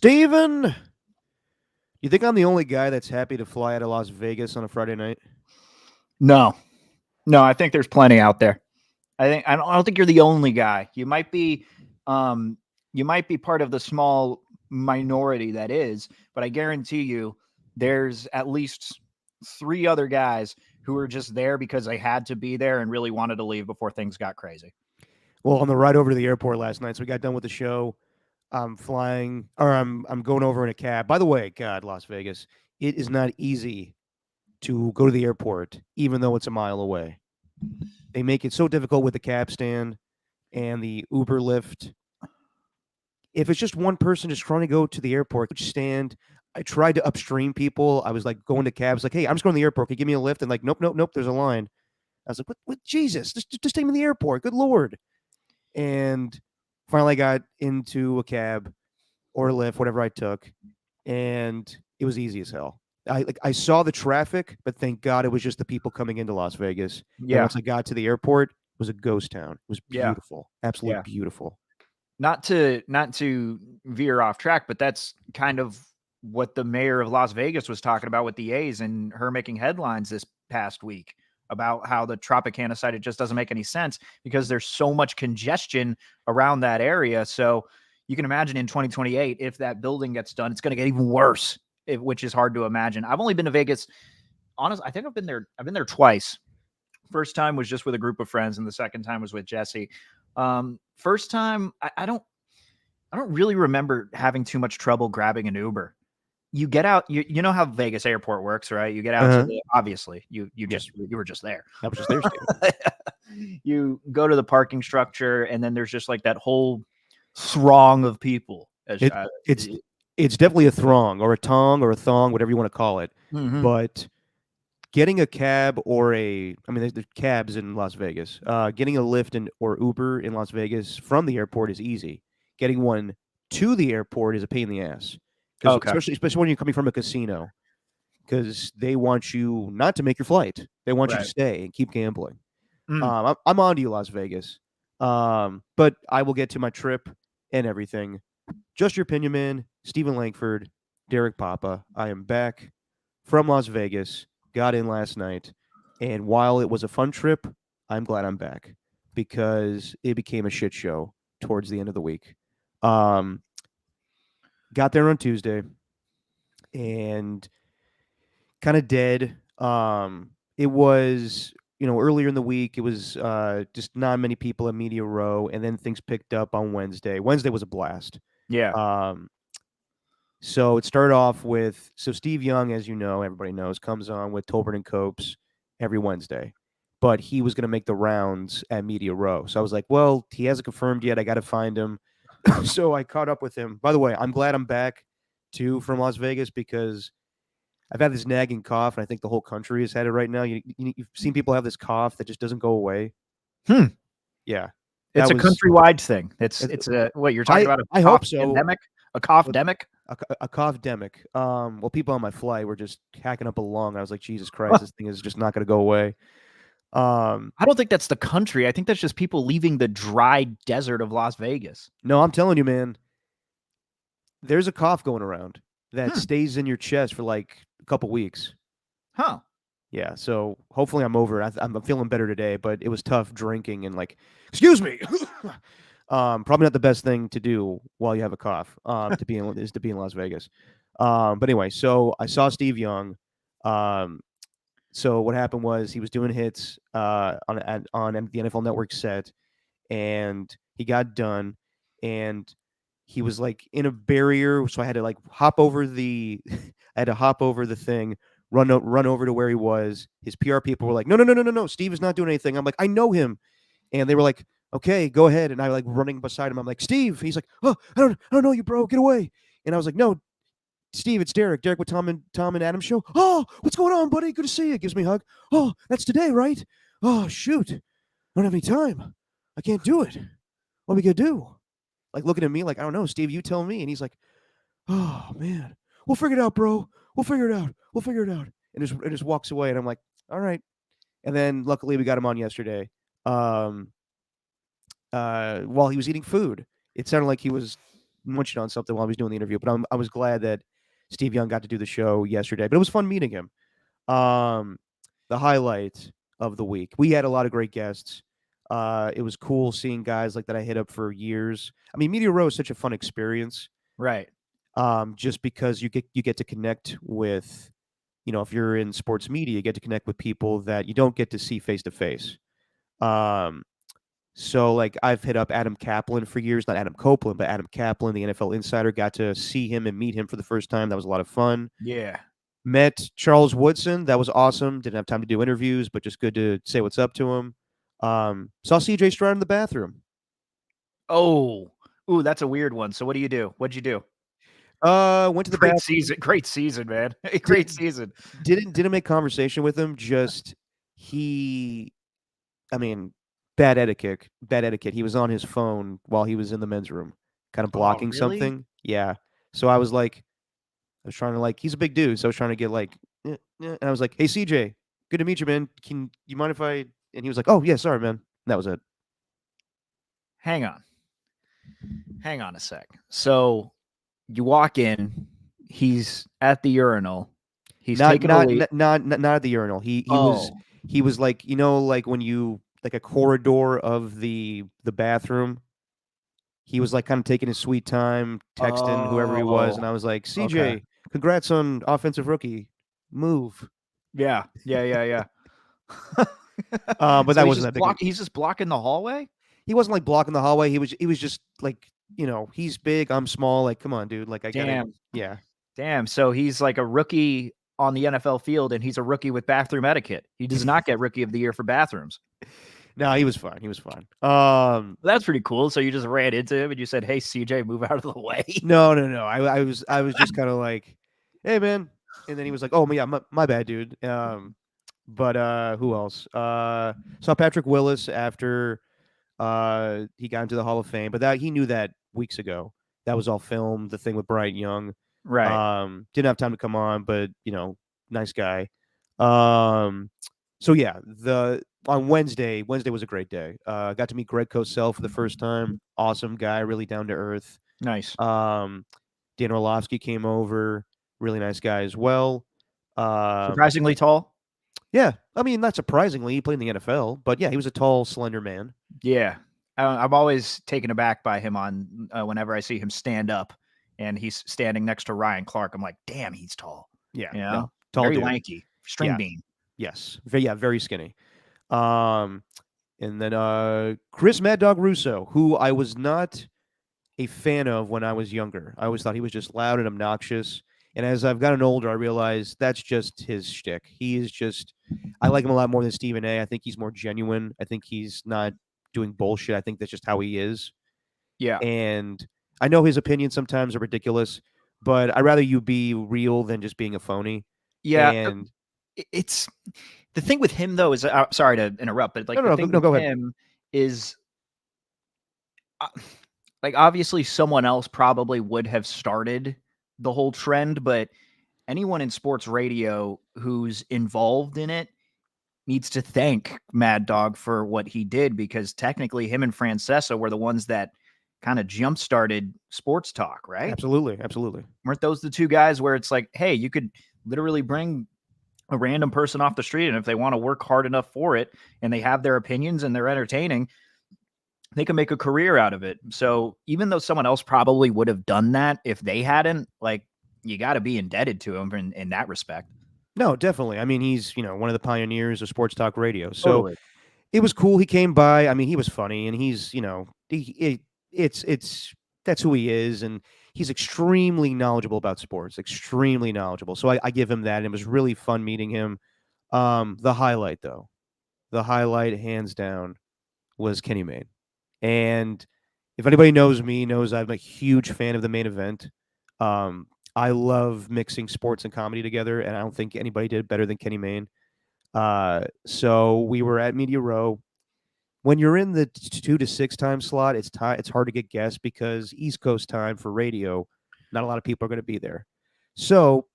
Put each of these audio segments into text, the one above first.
Steven, you think I'm the only guy that's happy to fly out of Las Vegas on a Friday night? No, I think there's plenty out there. I don't think you're the only guy. You might be part of the small minority that is, but I guarantee you there's at least 3 other guys who are just there because they had to be there and really wanted to leave before things got crazy. Well, on the ride over to the airport last night, so we got done with the show. I'm going over in a cab. By the way, God, Las Vegas, it is not easy to go to the airport, even though it's a mile away. They make it so difficult with the cab stand and the Uber Lyft. If it's just one person just trying to go to the airport stand, I tried to upstream people. I was like going to cabs, like, hey, I'm just going to the airport. Can you give me a lift? And like, nope, there's a line. I was like, what, Jesus, just take me to the airport. Good Lord. And finally I got into a cab or a Lyft, whatever I took, and it was easy as hell. I saw the traffic, but thank God it was just the people coming into Las Vegas. Yeah. And once I got to the airport, it was a ghost town. It was Yeah. beautiful, absolutely Yeah. beautiful. Not to veer off track, but that's kind of what the mayor of Las Vegas was talking about with the A's and her making headlines this past week about how the Tropicana site, it just doesn't make any sense because there's so much congestion around that area. So you can imagine in 2028, if that building gets done, it's going to get even worse, which is hard to imagine. I've only been to Vegas. Honestly, I think I've been there twice. First time was just with a group of friends, and the second time was with Jesse. First time, I don't really remember having too much trouble grabbing an Uber. You get out, you know how Vegas airport works, right? You get out to the, obviously you were just there. I was just there, Steve. You go to the parking structure, and then there's just like that whole throng of people. It's definitely a throng or a tong or a thong, whatever you want to call it. Mm-hmm. But getting a cab or there's cabs in Las Vegas. Getting a Lyft or Uber in Las Vegas from the airport is easy. Getting one to the airport is a pain in the ass. Okay. Especially when you're coming from a casino, because they want you not to make your flight. They want you to stay and keep gambling. I'm on to you, Las Vegas. But I will get to my trip and everything. Just your opinion, man. Stephen Langford, Derek Papa. I am back from Las Vegas. Got in last night, and while it was a fun trip, I'm glad I'm back because it became a shit show towards the end of the week. Got there on Tuesday and kind of dead. It was, earlier in the week, it was just not many people at Media Row, and then things picked up on Wednesday. Wednesday was a blast. Yeah. So it started off with, Steve Young, as you know, everybody knows, comes on with Tolbert and Copes every Wednesday. But he was going to make the rounds at Media Row. So I was like, well, he hasn't confirmed yet. I got to find him. So I caught up with him. By the way, I'm glad I'm back, too, from Las Vegas because I've had this nagging cough, and I think the whole country has had it right now. You've seen people have this cough that just doesn't go away. Yeah. It's a countrywide thing. It's what you're talking about? I hope so. Endemic? A cough-demic? A cough-demic. Well, people on my flight were just hacking up a lung. I was like, Jesus Christ, this thing is just not going to go away. I don't think that's the country. I think that's just people leaving the dry desert of Las Vegas. No, I'm telling you, man. There's a cough going around that stays in your chest for like a couple weeks. Huh. Yeah, so hopefully I'm over it. I'm feeling better today, but it was tough drinking and like, excuse me. Probably not the best thing to do while you have a cough. To be in Las Vegas. But anyway, so I saw Steve Young. So what happened was he was doing hits on the NFL Network set, and he got done, and he was like in a barrier, so I had to like hop over the thing, run over to where he was. His PR people were like, no, Steve is not doing anything. I'm like, I know him, and they were like, okay, go ahead. And I like running beside him. I'm like, Steve. He's like, oh, I don't know you, bro. Get away. And I was like, no, Steve, it's Derek. Derek with Tom and Adam show. Oh, what's going on, buddy? Good to see you. Gives me a hug. Oh, that's today, right? Oh, shoot. I don't have any time. I can't do it. What are we gonna do? Like looking at me like, I don't know, Steve, you tell me. And he's like, oh man, we'll figure it out, bro. We'll figure it out. And just walks away. And I'm like, all right. And then luckily we got him on yesterday. While he was eating food. It sounded like he was munching on something while I was doing the interview, but I was glad that Steve Young got to do the show yesterday. But it was fun meeting him. Um, the highlight of the week. We had a lot of great guests. It was cool seeing guys like that I hit up for years. I mean, Media Row is such a fun experience. Right. Just because you get to connect with, if you're in sports media, you get to connect with people that you don't get to see face to face. So like I've hit up Adam Kaplan for years, not Adam Copeland, but Adam Kaplan, the NFL insider. Got to see him and meet him for the first time. That was a lot of fun. Yeah. Met Charles Woodson. That was awesome. Didn't have time to do interviews, but just good to say what's up to him. Saw CJ Stroud in the bathroom. Oh, ooh, that's a weird one. So what do you do? What'd you do? Went to the bathroom. Great season, man. Great season. Didn't make conversation with him. Just I mean, bad etiquette. Bad etiquette. He was on his phone while he was in the men's room, kind of blocking really? something. Yeah. So I was trying to he's a big dude, so I was trying to get and I was like, "Hey CJ, good to meet you, man. Can you mind if I?" And he was like, "Oh yeah, sorry, man." And that was it. Hang on a sec. So you walk in, he's at the urinal. He's taking a leak. Not at the urinal. He was like, like when you like a corridor of the bathroom. He was like kind of taking his sweet time, texting whoever he was, and I was like, CJ, okay. congrats on offensive rookie. Move. Yeah. But So that he's wasn't just that big. he's just blocking the hallway? He wasn't like blocking the hallway. He was just like, he's big, I'm small. Like, come on, dude. Like I gotta, Damn. yeah. Damn. So he's like a rookie on the NFL field, and he's a rookie with bathroom etiquette. He does not get rookie of the year for bathrooms. No, he was fine. He was fine. That's pretty cool. So you just ran into him and you said, "Hey, CJ, move out of the way." No. I was just kind of like, hey man. And then he was like, oh yeah, my bad, dude. But who else? Saw Patrick Willis after he got into the Hall of Fame, but that he knew that weeks ago. That was all filmed. The thing with Bryant Young. Right. Didn't have time to come on, but nice guy. So yeah, on Wednesday was a great day. Got to meet Greg Cosell for the first time. Awesome guy, really down to earth. Nice. Dan Orlovsky came over, really nice guy as well. Surprisingly tall. Yeah, I mean, not surprisingly, he played in the NFL, but yeah, he was a tall, slender man. Yeah. I'm always taken aback by him on whenever I see him stand up and he's standing next to Ryan Clark. I'm like, damn, he's tall. Yeah, No, tall very dude. lanky, string bean. Yes, very skinny. And then Chris Mad Dog Russo, who I was not a fan of when I was younger. I always thought he was just loud and obnoxious. And as I've gotten older, I realized that's just his shtick. He is just, I like him a lot more than Stephen A. I think he's more genuine. I think he's not doing bullshit. I think that's just how he is. Yeah. And I know his opinions sometimes are ridiculous, but I'd rather you be real than just being a phony. Yeah. And it's the thing with him though is sorry to interrupt, but like the thing go with ahead. him is like obviously someone else probably would have started the whole trend, but anyone in sports radio who's involved in it needs to thank Mad Dog for what he did, because technically him and Francesa were the ones that kind of jump started sports talk, right? Absolutely. Weren't those the two guys where it's like, hey, you could literally bring a random person off the street, and if they want to work hard enough for it and they have their opinions and they're entertaining, they can make a career out of it. So even though someone else probably would have done that if they hadn't, like, you got to be indebted to him in that respect. No, definitely. I mean, he's, one of the pioneers of sports talk radio. So Totally. It was cool. He came by. I mean, he was funny, and he's, that's who he is, and he's extremely knowledgeable about sports. Extremely knowledgeable. So I give him that. And it was really fun meeting him. The highlight, though, hands down, was Kenny Mayne. And if anybody knows me, knows I'm a huge fan of the main event. I love mixing sports and comedy together, and I don't think anybody did better than Kenny Mayne. So we were at Media Row. When you're in the 2 to 6 time slot, it's hard to get guests because East Coast time for radio, not a lot of people are going to be there. So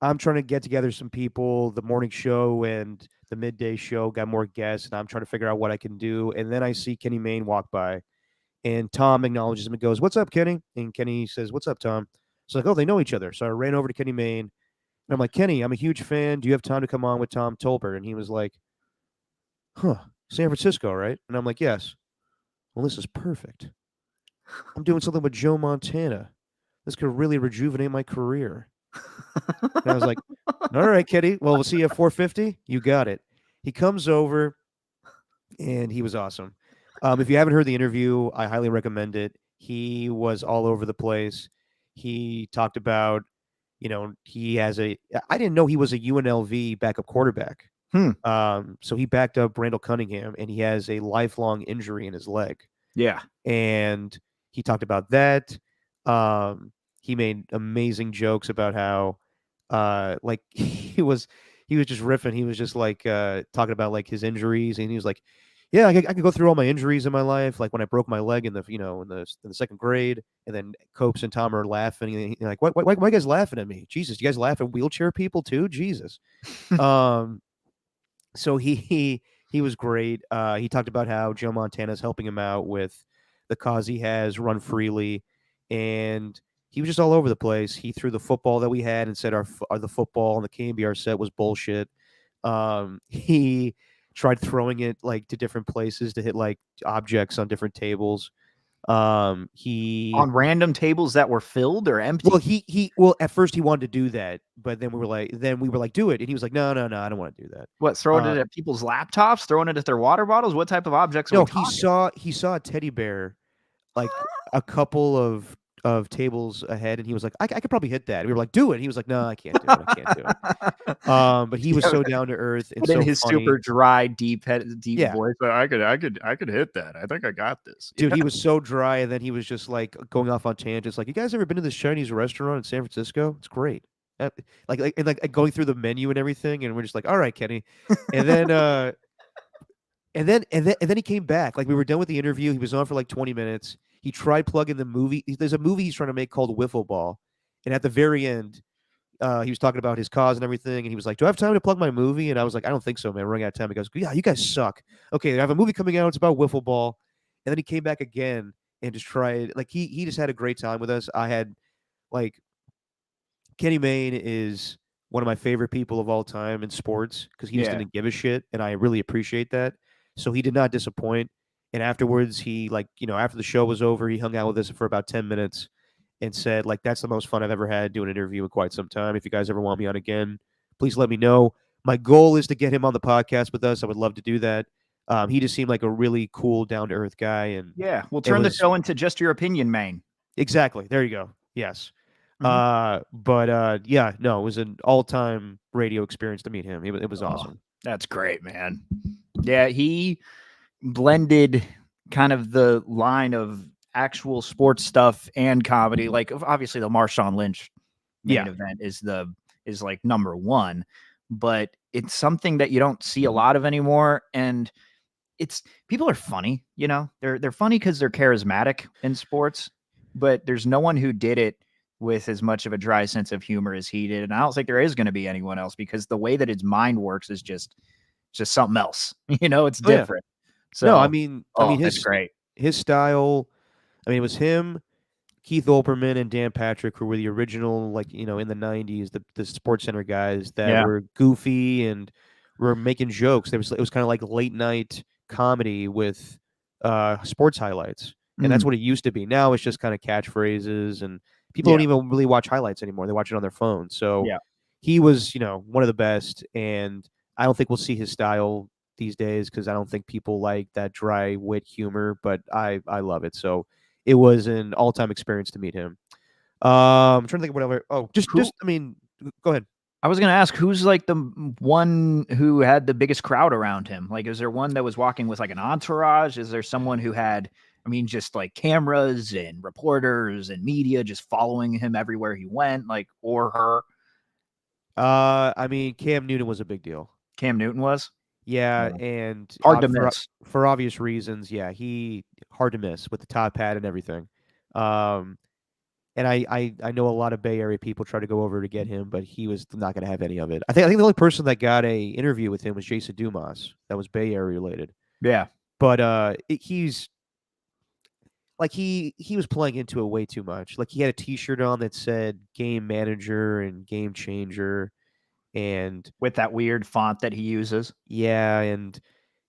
I'm trying to get together some people. The morning show and the midday show got more guests, and I'm trying to figure out what I can do. And then I see Kenny Mayne walk by, And Tom acknowledges him and goes, "What's up, Kenny?" And Kenny says, "What's up, Tom?" It's like, "Oh, they know each other." So I ran over to Kenny Mayne and I'm like, "Kenny, I'm a huge fan. Do you have time to come on with Tom Tolbert?" And he was like, "Huh, San Francisco, right?" And I'm like, "Yes." "Well, this is perfect. I'm doing something with Joe Montana. This could really rejuvenate my career." And I was like, "All right, Kenny. Well, we'll see you at 4:50. You got it." He comes over and he was awesome. If you haven't heard the interview, I highly recommend it. He was all over the place. He talked about, he has a. I didn't know he was a UNLV backup quarterback. Hmm. So he backed up Randall Cunningham, and he has a lifelong injury in his leg. Yeah. And he talked about that. Um, he made amazing jokes about how, like he was just riffing. He was just like talking about like his injuries, and he was like, "Yeah, I could go through all my injuries in my life, like when I broke my leg in the in the second grade." And then Copes and Tom are laughing, and like, why you guys laughing at me? Jesus, you guys laugh at wheelchair people too? Jesus. Um, so he was great. He talked about how Joe Montana's helping him out with the cause he has, Run Freely, and he was just all over the place. He threw the football that we had and said the football on the KBR set was bullshit. He tried throwing it like to different places to hit like objects on different tables. He On random tables that were filled or empty. well, well, at first he wanted to do that, but then we were like, do it, and he was like, no, no, no, I don't want to do that. What, throwing it at people's laptops, throwing it at their water bottles? What type of objects are we No, he talking? saw a teddy bear like a couple of tables ahead, and he was like, I could probably hit that. We were like, do it. He was like, no, I can't do it. I can't do it. But he was so down to earth and But in so his funny. super dry, deep Yeah, voice, I could hit that. I think I got this. dude, he was so dry, and then he was just like going off on tangents. Like, you guys ever been to this Chinese restaurant in San Francisco? It's great. Like going through the menu and everything, and we're just like, all right, Kenny. And then and then he came back. Like we were done with the interview. He was on for like 20 minutes. He tried plugging the movie. There's a movie he's trying to make called Wiffle Ball, and at the very end, he was talking about his cause and everything, and he was like, "Do I have time to plug my movie?" And I was like, "I don't think so, man. We're running out of time." He goes, "Yeah, you guys suck. Okay, I have a movie coming out. It's about wiffle ball." And then he came back again and just tried. Like he just had a great time with us. I had like Kenny Mayne is one of my favorite people of all time in sports because he just Yeah. didn't give a shit, and I really appreciate that. So he did not disappoint. And afterwards, he after the show was over, he hung out with us for about 10 minutes and said like, "That's the most fun I've ever had doing an interview in quite some time. If you guys ever want me on again, please let me know. My goal is to get him on the podcast with us. I would love to do that." He just seemed like a really cool, down to earth guy, and Yeah. We'll it turn the was show into just your opinion, Maine. exactly there. You go. Yes. Mhm. But yeah, no, it was an all-time radio experience to meet him. It was Oh, awesome. that's great, man. Yeah, he blended kind of the line of actual sports stuff and comedy. Like obviously the Marshawn Lynch main Yeah. event is like number one, but it's something that you don't see a lot of anymore. And it's people are funny, they're funny because they're charismatic in sports, but there's no one who did it with as much of a dry sense of humor as he did. And I don't think there is going to be anyone else because the way that his mind works is just something else. It's Oh yeah. different. No, I So, mean, I oh, mean it's his great. his style. I mean, it was him, Keith Olbermann, and Dan Patrick, who were the original, like in the '90s, the Sports Center guys that Yeah. were goofy and were making jokes. It was kind of like late night comedy with sports highlights, and that's Mm, what it used to be. Now it's just kind of catchphrases, and people don't yeah. even really watch highlights anymore. They watch it on their phone. So Yeah. he was, one of the best, and I don't think we'll see his style these days because I don't think people like that dry wit humor, but I love it. So it was an all time experience to meet him. I'm trying to think of whatever. Oh, Who I mean, go ahead. I was gonna ask who's like the one who had the biggest crowd around him? Like, is there one that was walking with like an entourage? Is there someone who had, I mean, just like cameras and reporters and media just following him everywhere he went, like, or her? I mean, Cam Newton was a big deal. Cam Newton was? Yeah, Yeah. and Hard to miss. for obvious reasons, yeah, he hard to miss with the top hat and everything. Um, and I know a lot of Bay Area people try to go over to get him, but he was not going to have any of it. I think the only person that got a interview with him was Jason Dumas. That was Bay Area related. Yeah. But he's like he was playing into it way too much. Like he had a T-shirt on that said "Game Manager" and "Game Changer," and with that weird font that he uses. yeah, and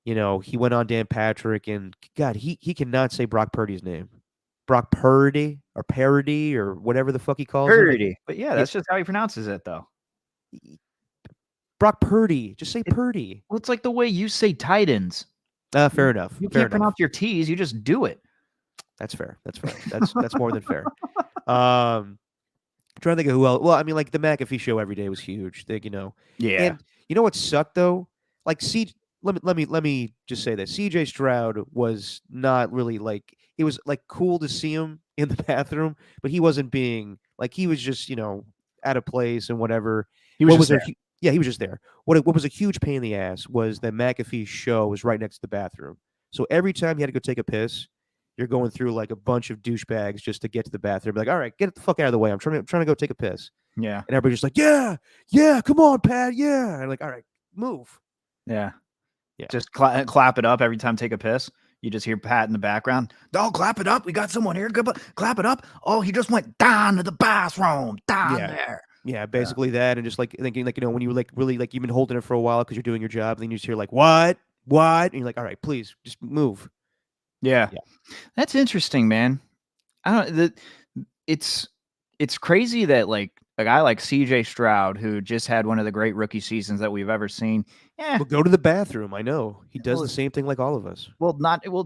he went on Dan Patrick, and God, he cannot say Brock Purdy's name. Brock Purdy or Parody or whatever the fuck he calls him. Purdy. But yeah, Yeah, that's just how he pronounces it, though. Brock Purdy. Just say It- Purdy. Well, it's like the way you say Titans. Fair enough. You Fair can't enough. pronounce your T's. You just do it. That's fair. That's fair. That's more than fair. Trying to think of who else. Well, I mean, like the McAfee show every day was huge. Yeah. And you know what sucked though? Like, let me just say this: CJ Stroud was not really like. It was like cool to see him in the bathroom, but he wasn't being like he was just out of place and whatever. He was What just was there. yeah, he was just there. What was a huge pain in the ass was that McAfee's show was right next to the bathroom. So every time you had to go take a piss, you're going through like a bunch of douchebags just to get to the bathroom. Like, all right, get the fuck out of the way. I'm trying to go take a piss. Yeah. And everybody's just like, yeah, come on, Pat, yeah. And I'm like, all right, move. Yeah. Yeah. Just clap it up every time take a piss. You just hear Pat in the background. Oh, clap it up. We got someone here. Clap it up. Oh, he just went down to the bathroom. Down there. Yeah, basically that. And just like thinking like, when you like really like you've been holding it for a while because you're doing your job, and then you just hear like, what? And you're like, all right, please just move. Yeah. Yeah. That's interesting, man. It's crazy that like a guy like CJ Stroud, who just had one of the great rookie seasons that we've ever seen. Yeah. Well, go to the bathroom. I know. He does Well, the same thing like all of us. Well,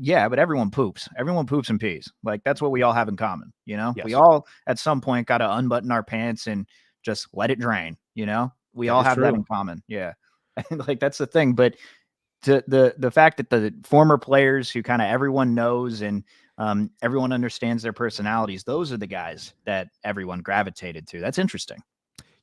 yeah, but everyone poops. Everyone poops and pees. Like that's what we all have in common. Yes. We all at some point got to unbutton our pants and just let it drain. We all have that in common. Yeah, and like that's the thing. But the fact that the former players who kind of everyone knows and everyone understands their personalities, those are the guys that everyone gravitated to. That's interesting.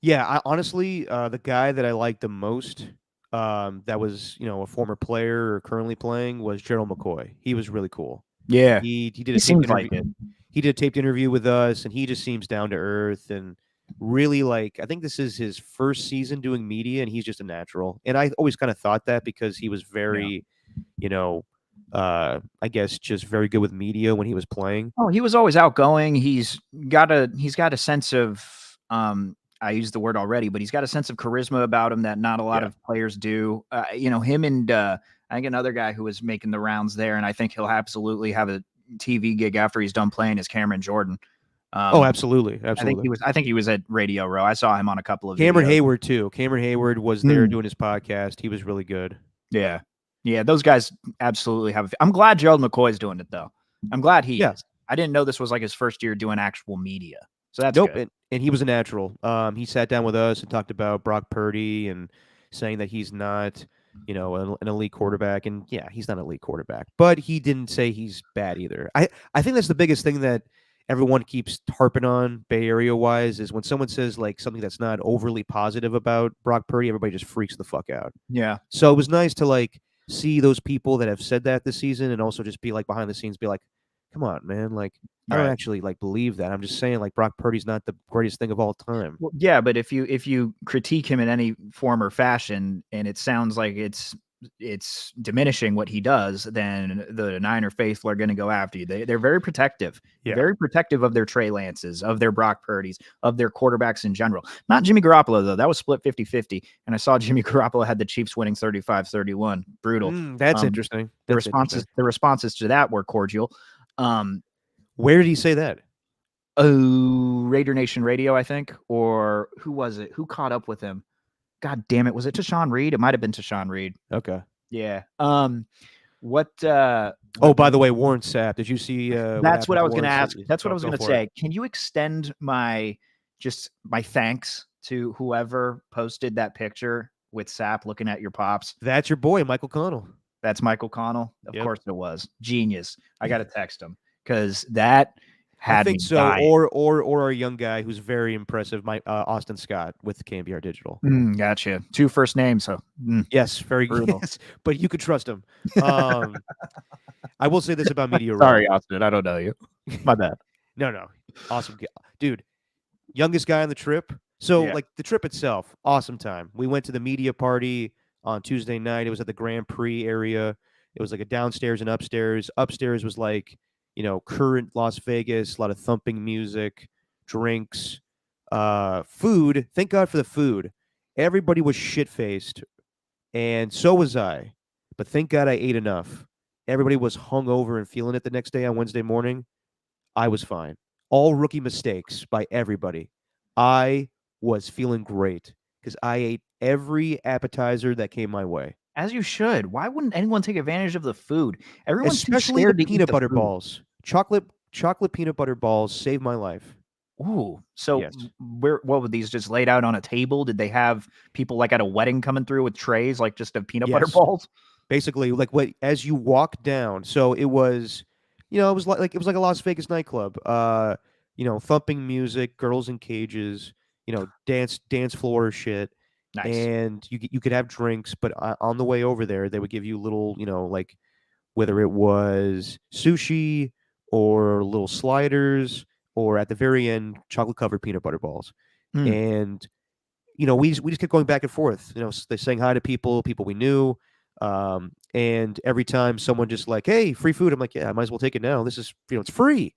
Yeah, honestly, the guy that I liked the most, that was a former player or currently playing, was Gerald McCoy. He was really cool. Yeah, he did a he taped seems interview. like it. He did a taped interview with us, and he just seems down to earth and really like. I think this is his first season doing media, and he's just a natural. And I always kind of thought that because he was very, I guess just very good with media when he was playing. Oh, he was always outgoing. He's got a sense of I used the word already, but he's got a sense of charisma about him that not a lot of players do. Him and I think another guy who was making the rounds there, and I think he'll absolutely have a TV gig after he's done playing, is Cameron Jordan. Oh, absolutely. I think he was at Radio Row. I saw him on a couple of Cameron videos. Hayward too. Cameron Hayward was there doing his podcast. He was really good. Yeah. Yeah, those guys absolutely have. I'm glad Gerald McCoy's doing it though. I'm glad he is. I didn't know this was like his first year doing actual media. So that's good. And he was a natural. He sat down with us and talked about Brock Purdy and saying that he's not, an elite quarterback. And yeah, he's not an elite quarterback, but he didn't say he's bad either. I think that's the biggest thing that everyone keeps harping on Bay Area wise is when someone says like something that's not overly positive about Brock Purdy, everybody just freaks the fuck out. Yeah. So it was nice to like see those people that have said that this season and also just be like behind the scenes, be like, come on, man. Like, I don't actually like believe that. I'm just saying like Brock Purdy's not the greatest thing of all time. Well, yeah, but if you critique him in any form or fashion and it sounds like it's diminishing what he does, then the Niner faithful are going to go after you. They're very protective. Yeah. Very protective of their Trey Lances, of their Brock Purdys, of their quarterbacks in general. Not Jimmy Garoppolo, though. That was split 50-50. And I saw Jimmy Garoppolo had the Chiefs winning 35-31. Brutal. That's interesting. The responses to that were cordial. Where did he say that? Oh, Raider Nation Radio, I think. Or who was it? Who caught up with him? God damn it. Was it Tashawn Reed? It might have been Tashawn Reed. Okay. Yeah. By the way, Warren Sapp, did you see that's what I was going to ask. That's what I was going to say. Can you extend my thanks to whoever posted that picture with Sapp looking at your pops? That's your boy, Michael Connell. That's Michael Connell. Of course it was. Genius. I got to text him because that had me dying. Or a young guy who's very impressive, Austin Scott with KMBR Digital. Gotcha. 2 first names. So yes, very good. Yes, but you could trust him. I will say this about Media Row. Sorry, Austin. I don't know you. My bad. No. Awesome. Dude, youngest guy on the trip. So like the trip itself, awesome time. We went to the media party on Tuesday night. It was at the Grand Prix area. It was like a downstairs and upstairs. Upstairs was like, current Las Vegas, a lot of thumping music, drinks, food. Thank God for the food. Everybody was shit faced, and so was I. But thank God I ate enough. Everybody was hungover and feeling it the next day on Wednesday morning. I was fine. All rookie mistakes by everybody. I was feeling great because I ate every appetizer that came my way, As you should. Why wouldn't anyone take advantage of the food? Everyone's too especially the scared to eat peanut the butter food. balls. Chocolate peanut butter balls saved my life. Ooh, so Yes. where what were these just laid out on a table? Did they have people like at a wedding coming through with trays like just of peanut butter Yes. balls? Basically, like what as you walk down. So it was, it was like it was like a Las Vegas nightclub. Thumping music, girls in cages, dance floor shit, Nice. and you could have drinks, but on the way over there, they would give you little, like whether it was sushi or little sliders, or at the very end, chocolate covered peanut butter balls, Mm. and we just kept going back and forth. They saying hi to people we knew, and every time someone just like, "Hey, free food," I'm like, "Yeah, I might as well take it now. This is, it's free."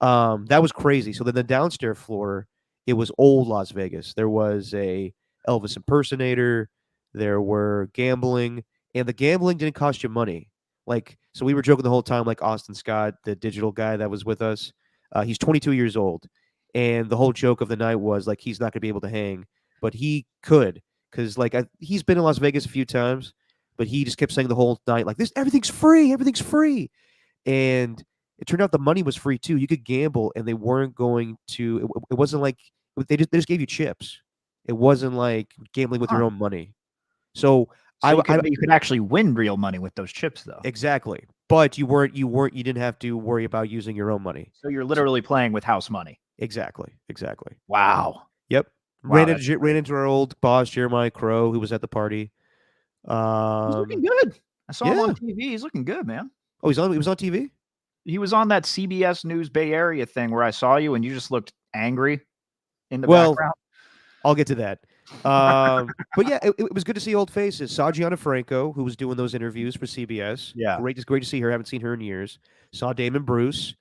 That was crazy. So then the downstairs floor, it was old Las Vegas. There was a Elvis impersonator. There were gambling, and the gambling didn't cost you money. Like, so we were joking the whole time, like Austin Scott, the digital guy that was with us. He's 22 years old, and the whole joke of the night was like he's not going to be able to hang, but he could, because like he's been in Las Vegas a few times, but he just kept saying the whole night like this, everything's free, and it turned out the money was free too. You could gamble, and they weren't going to. It wasn't like they just gave you chips. It wasn't like gambling with Huh. your own money. So So I you could actually win real money with those chips though. exactly, but you didn't have to worry about using your own money. So you're So, literally playing with house money. exactly. Wow. Yep. Wow, Ran that's into ran great. into our old boss Jeremiah Crow, who was at the party. He's looking Um, good. I saw him on yeah. TV. He's looking good, man. Oh, he was on TV. He was on that CBS News Bay Area thing where I saw you and you just looked angry in the Well, background. I'll get to that. But yeah, it was good to see old faces. Saw Gianna Franco, who was doing those interviews for CBS. Yeah. Great to see her. Haven't seen her in years. Saw Damon Bruce.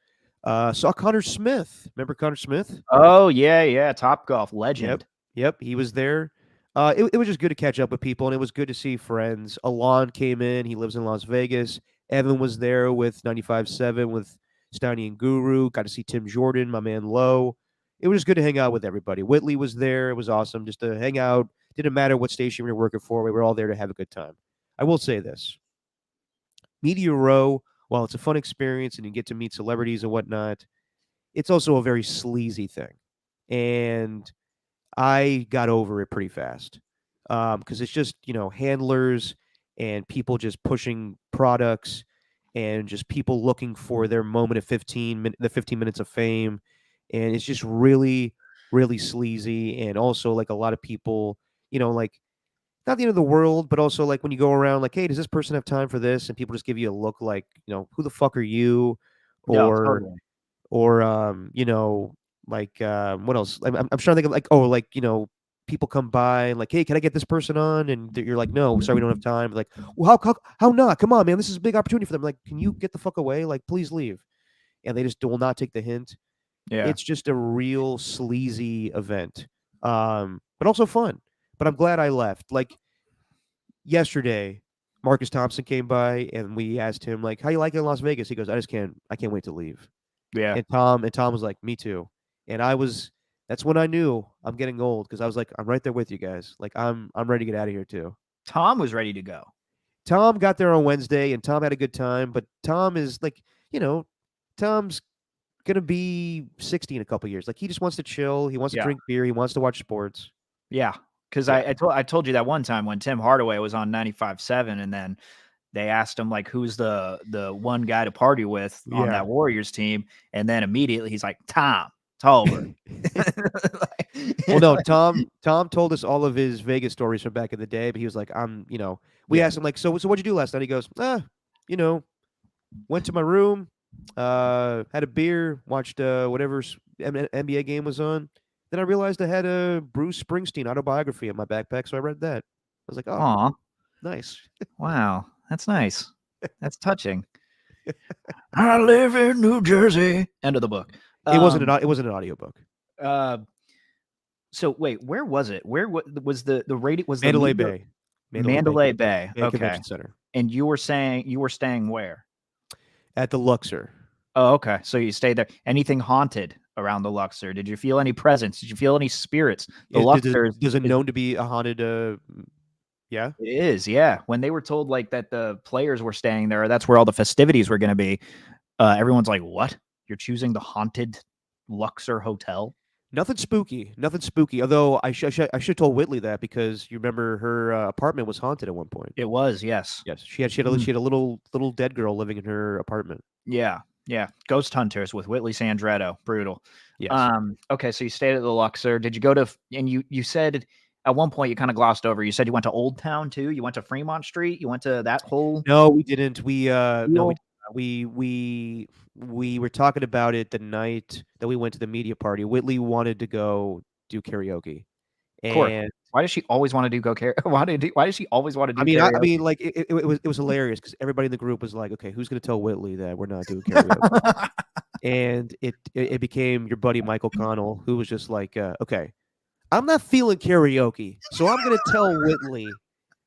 Saw Connor Smith. Remember Connor Smith? Oh, yeah, yeah. Top Golf Yep. legend. Yep. He was there. It was just good to catch up with people, and it was good to see friends. Alon came in. He lives in Las Vegas. Evan was there with 95.7 with Steiny and Guru. Got to see Tim Jordan, my man Lowe. It was just good to hang out with everybody. Whitley was there. It was awesome just to hang out. Didn't matter what station we were working for. We were all there to have a good time. I will say this. Media Row, while it's a fun experience and you get to meet celebrities and whatnot, it's also a very sleazy thing. And I got over it pretty fast, because it's just handlers and people just pushing products and just people looking for their moment of the 15 minutes of fame, and it's just really sleazy, and also like a lot of people, like not the end of the world, but also like when you go around like, hey, does this person have time for this? And people just give you a look like, who the fuck are you? No, Or totally. or like what else? I'm trying to think of like, oh, like people come by and like, hey, can I get this person on? And you're like, no, sorry, we don't have time. Like, well, how not? Come on, man, this is a big opportunity for them. Like, can you get the fuck away? Like, please leave. And they just will not take the hint. Yeah. It's just a real sleazy event, but also fun. But I'm glad I left. Like yesterday, Marcus Thompson came by and we asked him like, how you like it in Las Vegas? He goes, I can't wait to leave. Yeah. And Tom was like, me too. And that's when I knew I'm getting old, because I was like, I'm right there with you guys. Like I'm ready to get out of here too. Tom was ready to go. Tom got there on Wednesday and Tom had a good time, but Tom is like, Tom's gonna be 60 in a couple years. Like he just wants to chill. He wants to Yeah. drink beer. He wants to watch sports. Yeah. Because Yeah. I told you that one time when Tim Hardaway was on 95.7 and then they asked him like who's the one guy to party with on Yeah. that Warriors team, and then immediately he's like Tom Tolbert. Well, no, Tom told us all of his Vegas stories from back in the day, but he was like, we Yeah. asked him like, so what'd you do last night? He goes, went to my room, had a beer, watched whatever NBA game was on. Then I realized I had a Bruce Springsteen autobiography in my backpack, so I read that. I was like, oh, Aw, nice. wow, that's nice. That's touching. I live in New Jersey. End of the book. It wasn't an audiobook. Uh, so wait, where was it? Where was the radio? Was the Mandalay media- Bay. Mandalay Bay. Yeah, Okay. Convention Center. And you were staying where? At the Luxor. Oh, okay. So you stayed there. Anything haunted around the Luxor? Did you feel any presence? Did you feel any spirits? The Luxor Is it known to be a haunted yeah? It is, yeah. When they were told like that the players were staying there, that's where all the festivities were going to be. Everyone's like, "What? You're choosing the haunted Luxor Hotel?" Nothing spooky. Nothing spooky. Although I should have told Whitley that, because you remember her apartment was haunted at one point. It was, yes. Yes, she had a little dead girl living in her apartment. Yeah, yeah. Ghost Hunters with Whitley Sandretto, brutal. Yes. Okay, so you stayed at the Luxor. Did you go to? And you said at one point you kind of glossed over. You said you went to Old Town too. You went to Fremont Street. You went to that whole. No, we didn't. deal? We were talking about it the night that we went to the media party. Whitley wanted to go do karaoke, Of course. and Why does she always want to do Why does she always want to do I mean, karaoke? like it was hilarious because everybody in the group was like, "Okay, who's going to tell Whitley that we're not doing karaoke?" And it became your buddy Michael Connell, who was just like, "Okay, I'm not feeling karaoke, so I'm going to tell Whitley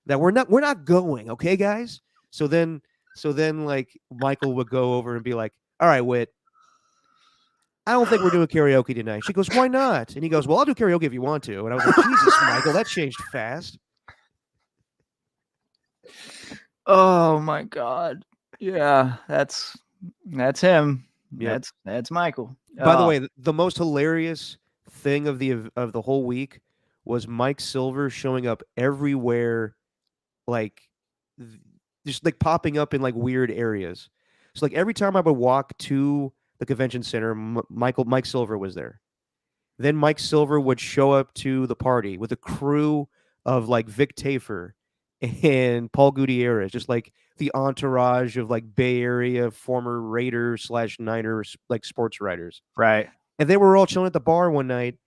that we're not going, okay, guys?" So then like Michael would go over and be like, "All right, Whit, I don't think we're doing karaoke tonight." She goes, "Why not?" And he goes, "Well, I'll do karaoke if you want to." And I was like, "Jesus, Michael, that changed fast." Oh my god. Yeah, that's him. Yep. That's Michael. By the way, the most hilarious thing of the whole week was Mike Silver showing up everywhere, like just like popping up in like weird areas. So like every time I would walk to the convention center, Mike Silver was there. Then Mike Silver would show up to the party with a crew of like Vic Tafer and Paul Gutierrez, just like the entourage of like Bay Area former Raiders / Niners like sports writers. right. And they were all chilling at the bar one night,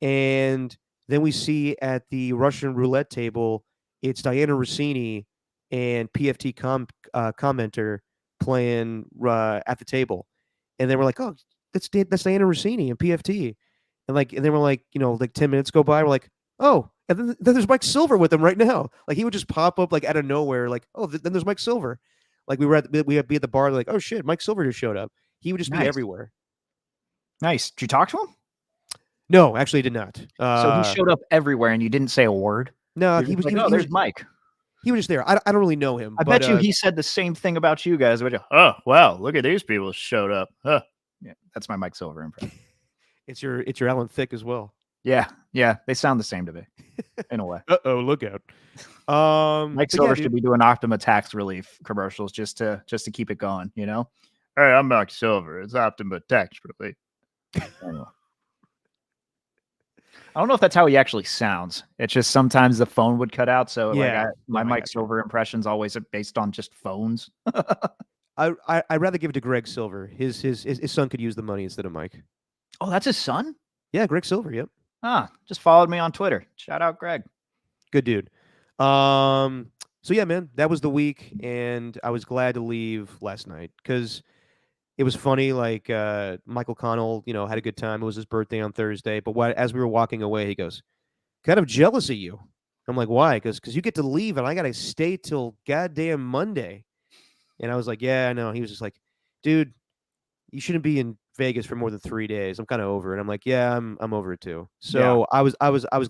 and then we see at the Russian roulette table, it's Diana Rossini and PFT commenter playing at the table, and they were like, "Oh, that's Diana Rossini and PFT," and they were like, 10 minutes go by, we're like, "Oh," and then there's Mike Silver with them right now. Like he would just pop up like out of nowhere, like, "Oh, then there's Mike Silver." Like we'd be at the bar, like, "Oh shit, Mike Silver just showed up." He would just be Nice. everywhere. Nice. Did you talk to him? No, actually, he did not. So he showed up everywhere and you didn't say a word? No, You're he just was. like, He was, "Oh, he there's was. Mike." He was just there. I don't really know him. I but, bet you he said the same thing about you guys. Oh, wow, look at these people showed up. Huh. Yeah, that's my Mike Silver impression. It's your Alan Thicke as well. Yeah, yeah, they sound the same to me in a way. Oh, look out. Mike Silver should be doing Optima Tax Relief commercials just to keep it going, you know? Hey, I'm Mike Silver. It's Optima Tax Relief. Anyway. I don't know if that's how he actually sounds. It's just sometimes the phone would cut out. So Yeah, my no, I Mike gotcha. Silver impressions always are based on just phones. I'd rather give it to Greg Silver. His son could use the money instead of Mike. Oh, that's his son? Yeah, Greg Silver. Yep, Just followed me on Twitter. Shout out Greg. good dude. So yeah, man, that was the week, and I was glad to leave last night because it was funny. Like Michael Connell, had a good time. It was his birthday on Thursday, but as we were walking away, he goes, "Kind of jealous of you." I'm like, "Why?" Because you get to leave, and I gotta stay till goddamn Monday. And I was like, "Yeah, I know." He was just like, "Dude, you shouldn't be in Vegas for more than 3 days. I'm kind of over it." I'm like, "Yeah, I'm over it too." So I was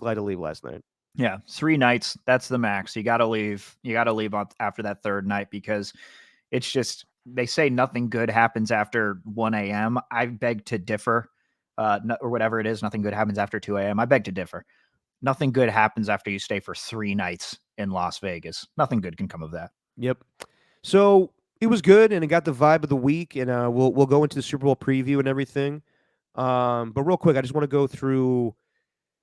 glad to leave last night. Yeah, 3 nights, that's the max. You gotta leave. You gotta leave after that third night because it's just they say nothing good happens after 1 a.m. I beg to differ. Or whatever it is, nothing good happens after 2 a.m. I beg to differ. Nothing good happens after you stay for 3 nights in Las Vegas. Nothing good can come of that. Yep. So it was good, and it got the vibe of the week, and we'll go into the Super Bowl preview and everything. But real quick, I just want to go through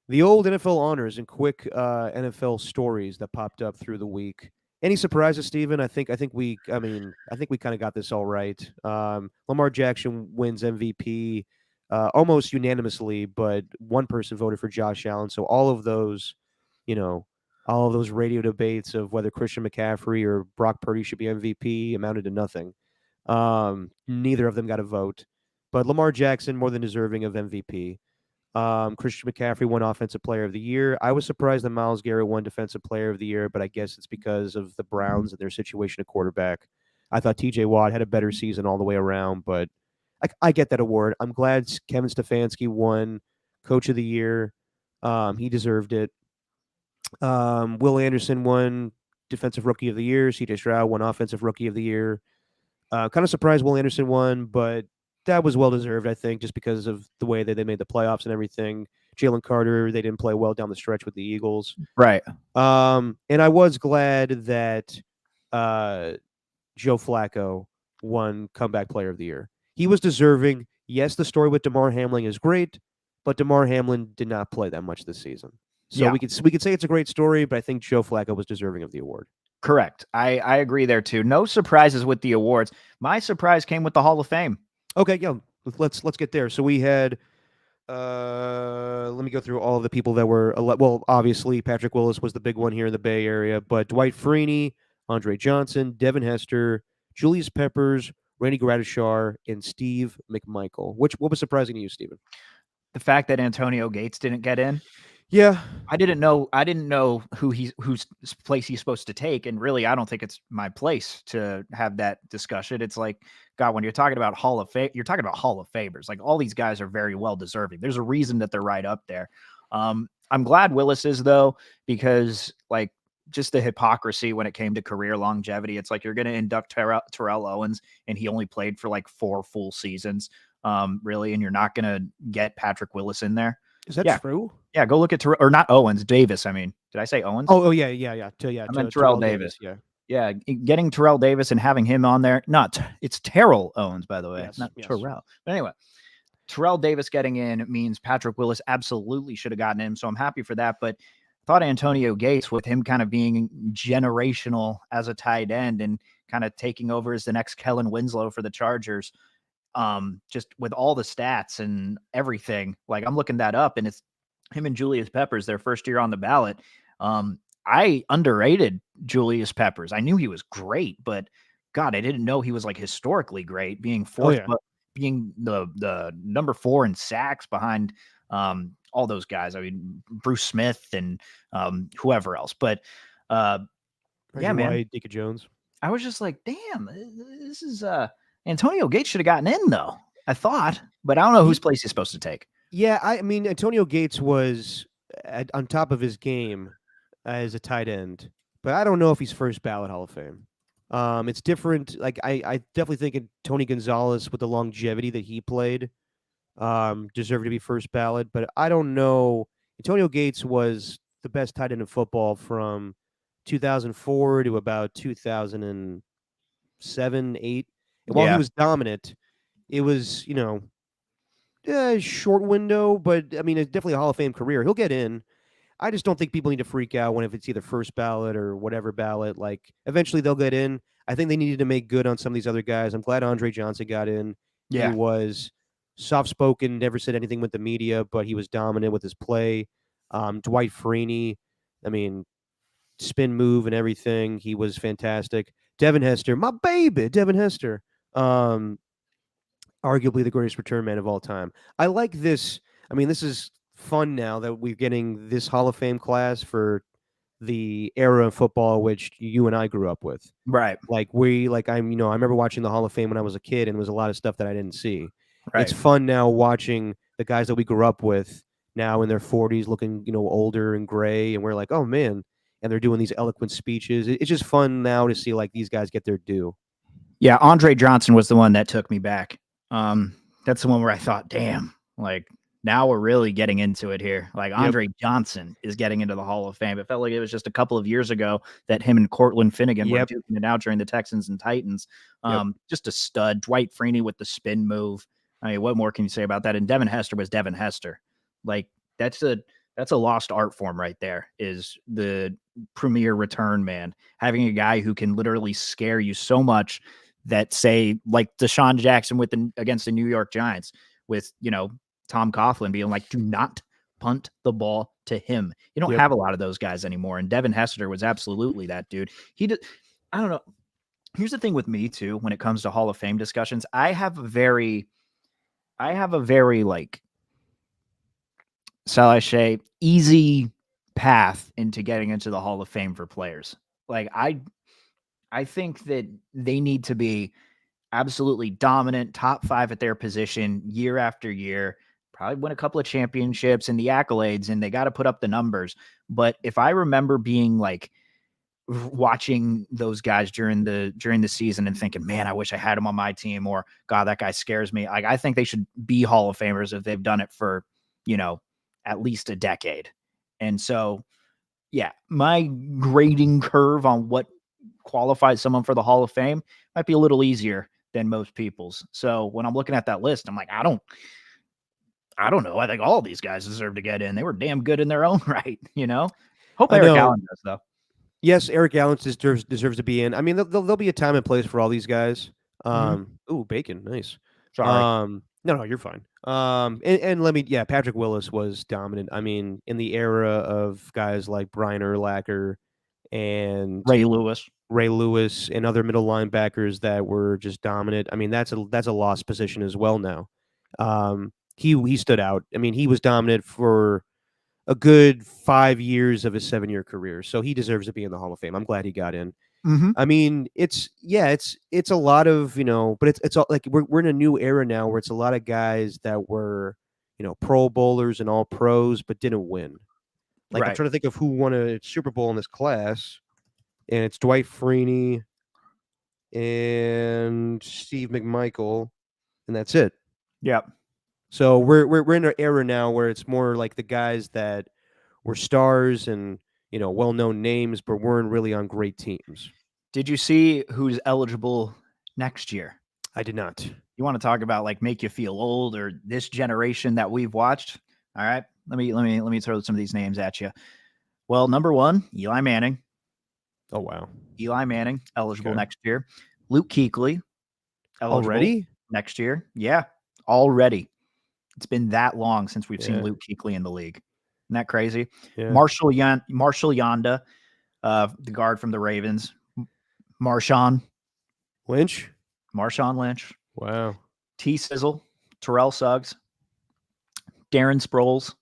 the old NFL honors and quick NFL stories that popped up through the week. Any surprises, Steven? I think we kind of got this all right. Lamar Jackson wins MVP almost unanimously, but one person voted for Josh Allen. So all of those radio debates of whether Christian McCaffrey or Brock Purdy should be MVP amounted to nothing. Neither of them got a vote, but Lamar Jackson more than deserving of MVP. Christian McCaffrey won Offensive Player of the Year. I was surprised that Myles Garrett won Defensive Player of the Year, but I guess it's because of the Browns and their situation at quarterback. I thought T.J. Watt had a better season all the way around, but I get that award. I'm glad Kevin Stefanski won Coach of the Year. He deserved it. Will Anderson won Defensive Rookie of the Year. C.J. Stroud won Offensive Rookie of the Year. Kind of surprised Will Anderson won, but that was well deserved, I think, just because of the way that they made the playoffs and everything. Jalen Carter, they didn't play well down the stretch with the Eagles. Right. And I was glad that Joe Flacco won Comeback Player of the Year. He was deserving. Yes, the story with DeMar Hamlin is great, but DeMar Hamlin did not play that much this season. So Yeah. we could say it's a great story, but I think Joe Flacco was deserving of the award. Correct. I agree there too. No surprises with the awards. My surprise came with the Hall of Fame. Okay, yeah, let's get there. So we had let me go through all of the people that were well, obviously Patrick Willis was the big one here in the Bay Area, but Dwight Freeney, Andre Johnson, Devin Hester, Julius Peppers, Randy Gradishar, and Steve McMichael. What was surprising to you, Steven? The fact that Antonio Gates didn't get in. Yeah, I didn't know whose place he's supposed to take, and really, I don't think it's my place to have that discussion. It's like, God, when you're talking about Hall of Fame, you're talking about Hall of Famers. Like, all these guys are very well deserving. There's a reason that they're right up there. I'm glad Willis is, though, because like just the hypocrisy when it came to career longevity. It's like you're going to induct Terrell Owens, and he only played for like 4 full seasons, really, and you're not going to get Patrick Willis in there. is that true? Yeah, go look at or not Owens, Davis. I mean, did I say Owens? Oh yeah. I meant Terrell Davis. Yeah. Yeah, getting Terrell Davis and having him on there. It's Terrell Owens, by the way, Yes, not yes. Terrell. But anyway, Terrell Davis getting in means Patrick Willis absolutely should have gotten him. So I'm happy for that. But I thought Antonio Gates, with him kind of being generational as a tight end and kind of taking over as the next Kellen Winslow for the Chargers, just with all the stats and everything, like I'm looking that up, and it's him and Julius Peppers, their first year on the ballot. I underrated Julius Peppers. I knew he was great, but God, I didn't know he was like historically great, being fourth, being the number 4 in sacks behind all those guys. I mean, Bruce Smith and whoever else. But yeah, man, Deacon Jones. I was just like, damn, this is Antonio Gates should have gotten in, though, I thought, but I don't know whose place he's supposed to take. Yeah, I mean, Antonio Gates was on top of his game as a tight end, but I don't know if he's first ballot Hall of Fame. It's different. Like I definitely think Tony Gonzalez, with the longevity that he played, deserved to be first ballot, but I don't know. Antonio Gates was the best tight end in football from 2004 to about 2007, 8. And while he was dominant, it was, short window, but I mean, it's definitely a Hall of Fame career. He'll get in. I just don't think people need to freak out if it's either first ballot or whatever ballot. Like, eventually they'll get in. I think they needed to make good on some of these other guys. I'm glad Andre Johnson got in. Yeah. He was soft-spoken, never said anything with the media, but he was dominant with his play. Dwight Freeney, I mean, spin move and everything. He was fantastic. Devin Hester, my baby, Devin Hester. Arguably the greatest return man of all time. I like this. I mean, this is fun now that we're getting this Hall of Fame class for the era of football which you and I grew up with. Right. I remember watching the Hall of Fame when I was a kid, and there was a lot of stuff that I didn't see. Right. It's fun now watching the guys that we grew up with now in their 40s looking, older and gray, and we're like, oh man, and they're doing these eloquent speeches. It's just fun now to see like these guys get their due. Yeah, Andre Johnson was the one that took me back. That's the one where I thought, damn, like now we're really getting into it here. Like Andre Johnson is getting into the Hall of Fame. It felt like it was just a couple of years ago that him and Cortland Finnegan were duking it out during the Texans and Titans. Just a stud. Dwight Freeney with the spin move. I mean, what more can you say about that? And Devin Hester was Devin Hester. Like that's a lost art form right there, is the premier return man. Having a guy who can literally scare you so much that, say, like Deshaun Jackson against the New York Giants with, Tom Coughlin being like, do not punt the ball to him. You don't have a lot of those guys anymore. And Devin Hester was absolutely that dude. I don't know. Here's the thing with me too, when it comes to Hall of Fame discussions, I have a very like, shall I say, easy path into getting into the Hall of Fame for players. Like I think that they need to be absolutely dominant, top 5 at their position year after year, probably win a couple of championships and the accolades, and they got to put up the numbers. But if I remember being like watching those guys during the season and thinking, man, I wish I had him on my team, or God, that guy scares me. Like, I think they should be Hall of Famers if they've done it for, at least a decade. And so, yeah, my grading curve on what qualifies someone for the Hall of Fame might be a little easier than most people's. So when I'm looking at that list, I'm like, I don't know. I think all of these guys deserve to get in. They were damn good in their own right, Hope I Eric know. Allen does, though. Yes, Eric Allen deserves to be in. I mean, there'll be a time and place for all these guys. Mhm. Ooh, bacon, nice. Sorry. No, you're fine. And Patrick Willis was dominant. I mean, in the era of guys like Brian Urlacher and Ray Lewis. Ray Lewis and other middle linebackers that were just dominant. I mean, that's a lost position as well now. He stood out. I mean, he was dominant for a good 5 years of his 7-year career, so he deserves to be in the Hall of Fame. I'm glad he got in. Mm-hmm. I mean, it's a lot of, but it's all like we're in a new era now where it's a lot of guys that were, Pro Bowlers and all pros, but didn't win. Like, I'm Right. trying to think of who won a Super Bowl in this class, and it's Dwight Freeney and Steve McMichael, and that's it. Yep. So we're in an era now where it's more like the guys that were stars and well-known names, but weren't really on great teams. Did you see who's eligible next year? I did not. You want to talk about like make you feel old, or this generation that we've watched? All right, let me throw some of these names at you. Well, number 1, Eli Manning. Oh wow, Eli Manning eligible Okay. next year. Luke Kuechly eligible already next year. Yeah, already. It's been that long since we've seen Yeah. Luke Kuechly in the league. Isn't that crazy? Yeah. Marshall Yonda, the guard from the Ravens. Marshawn Lynch. Lynch. Wow. T Sizzle, Terrell Suggs, Darren Sproles,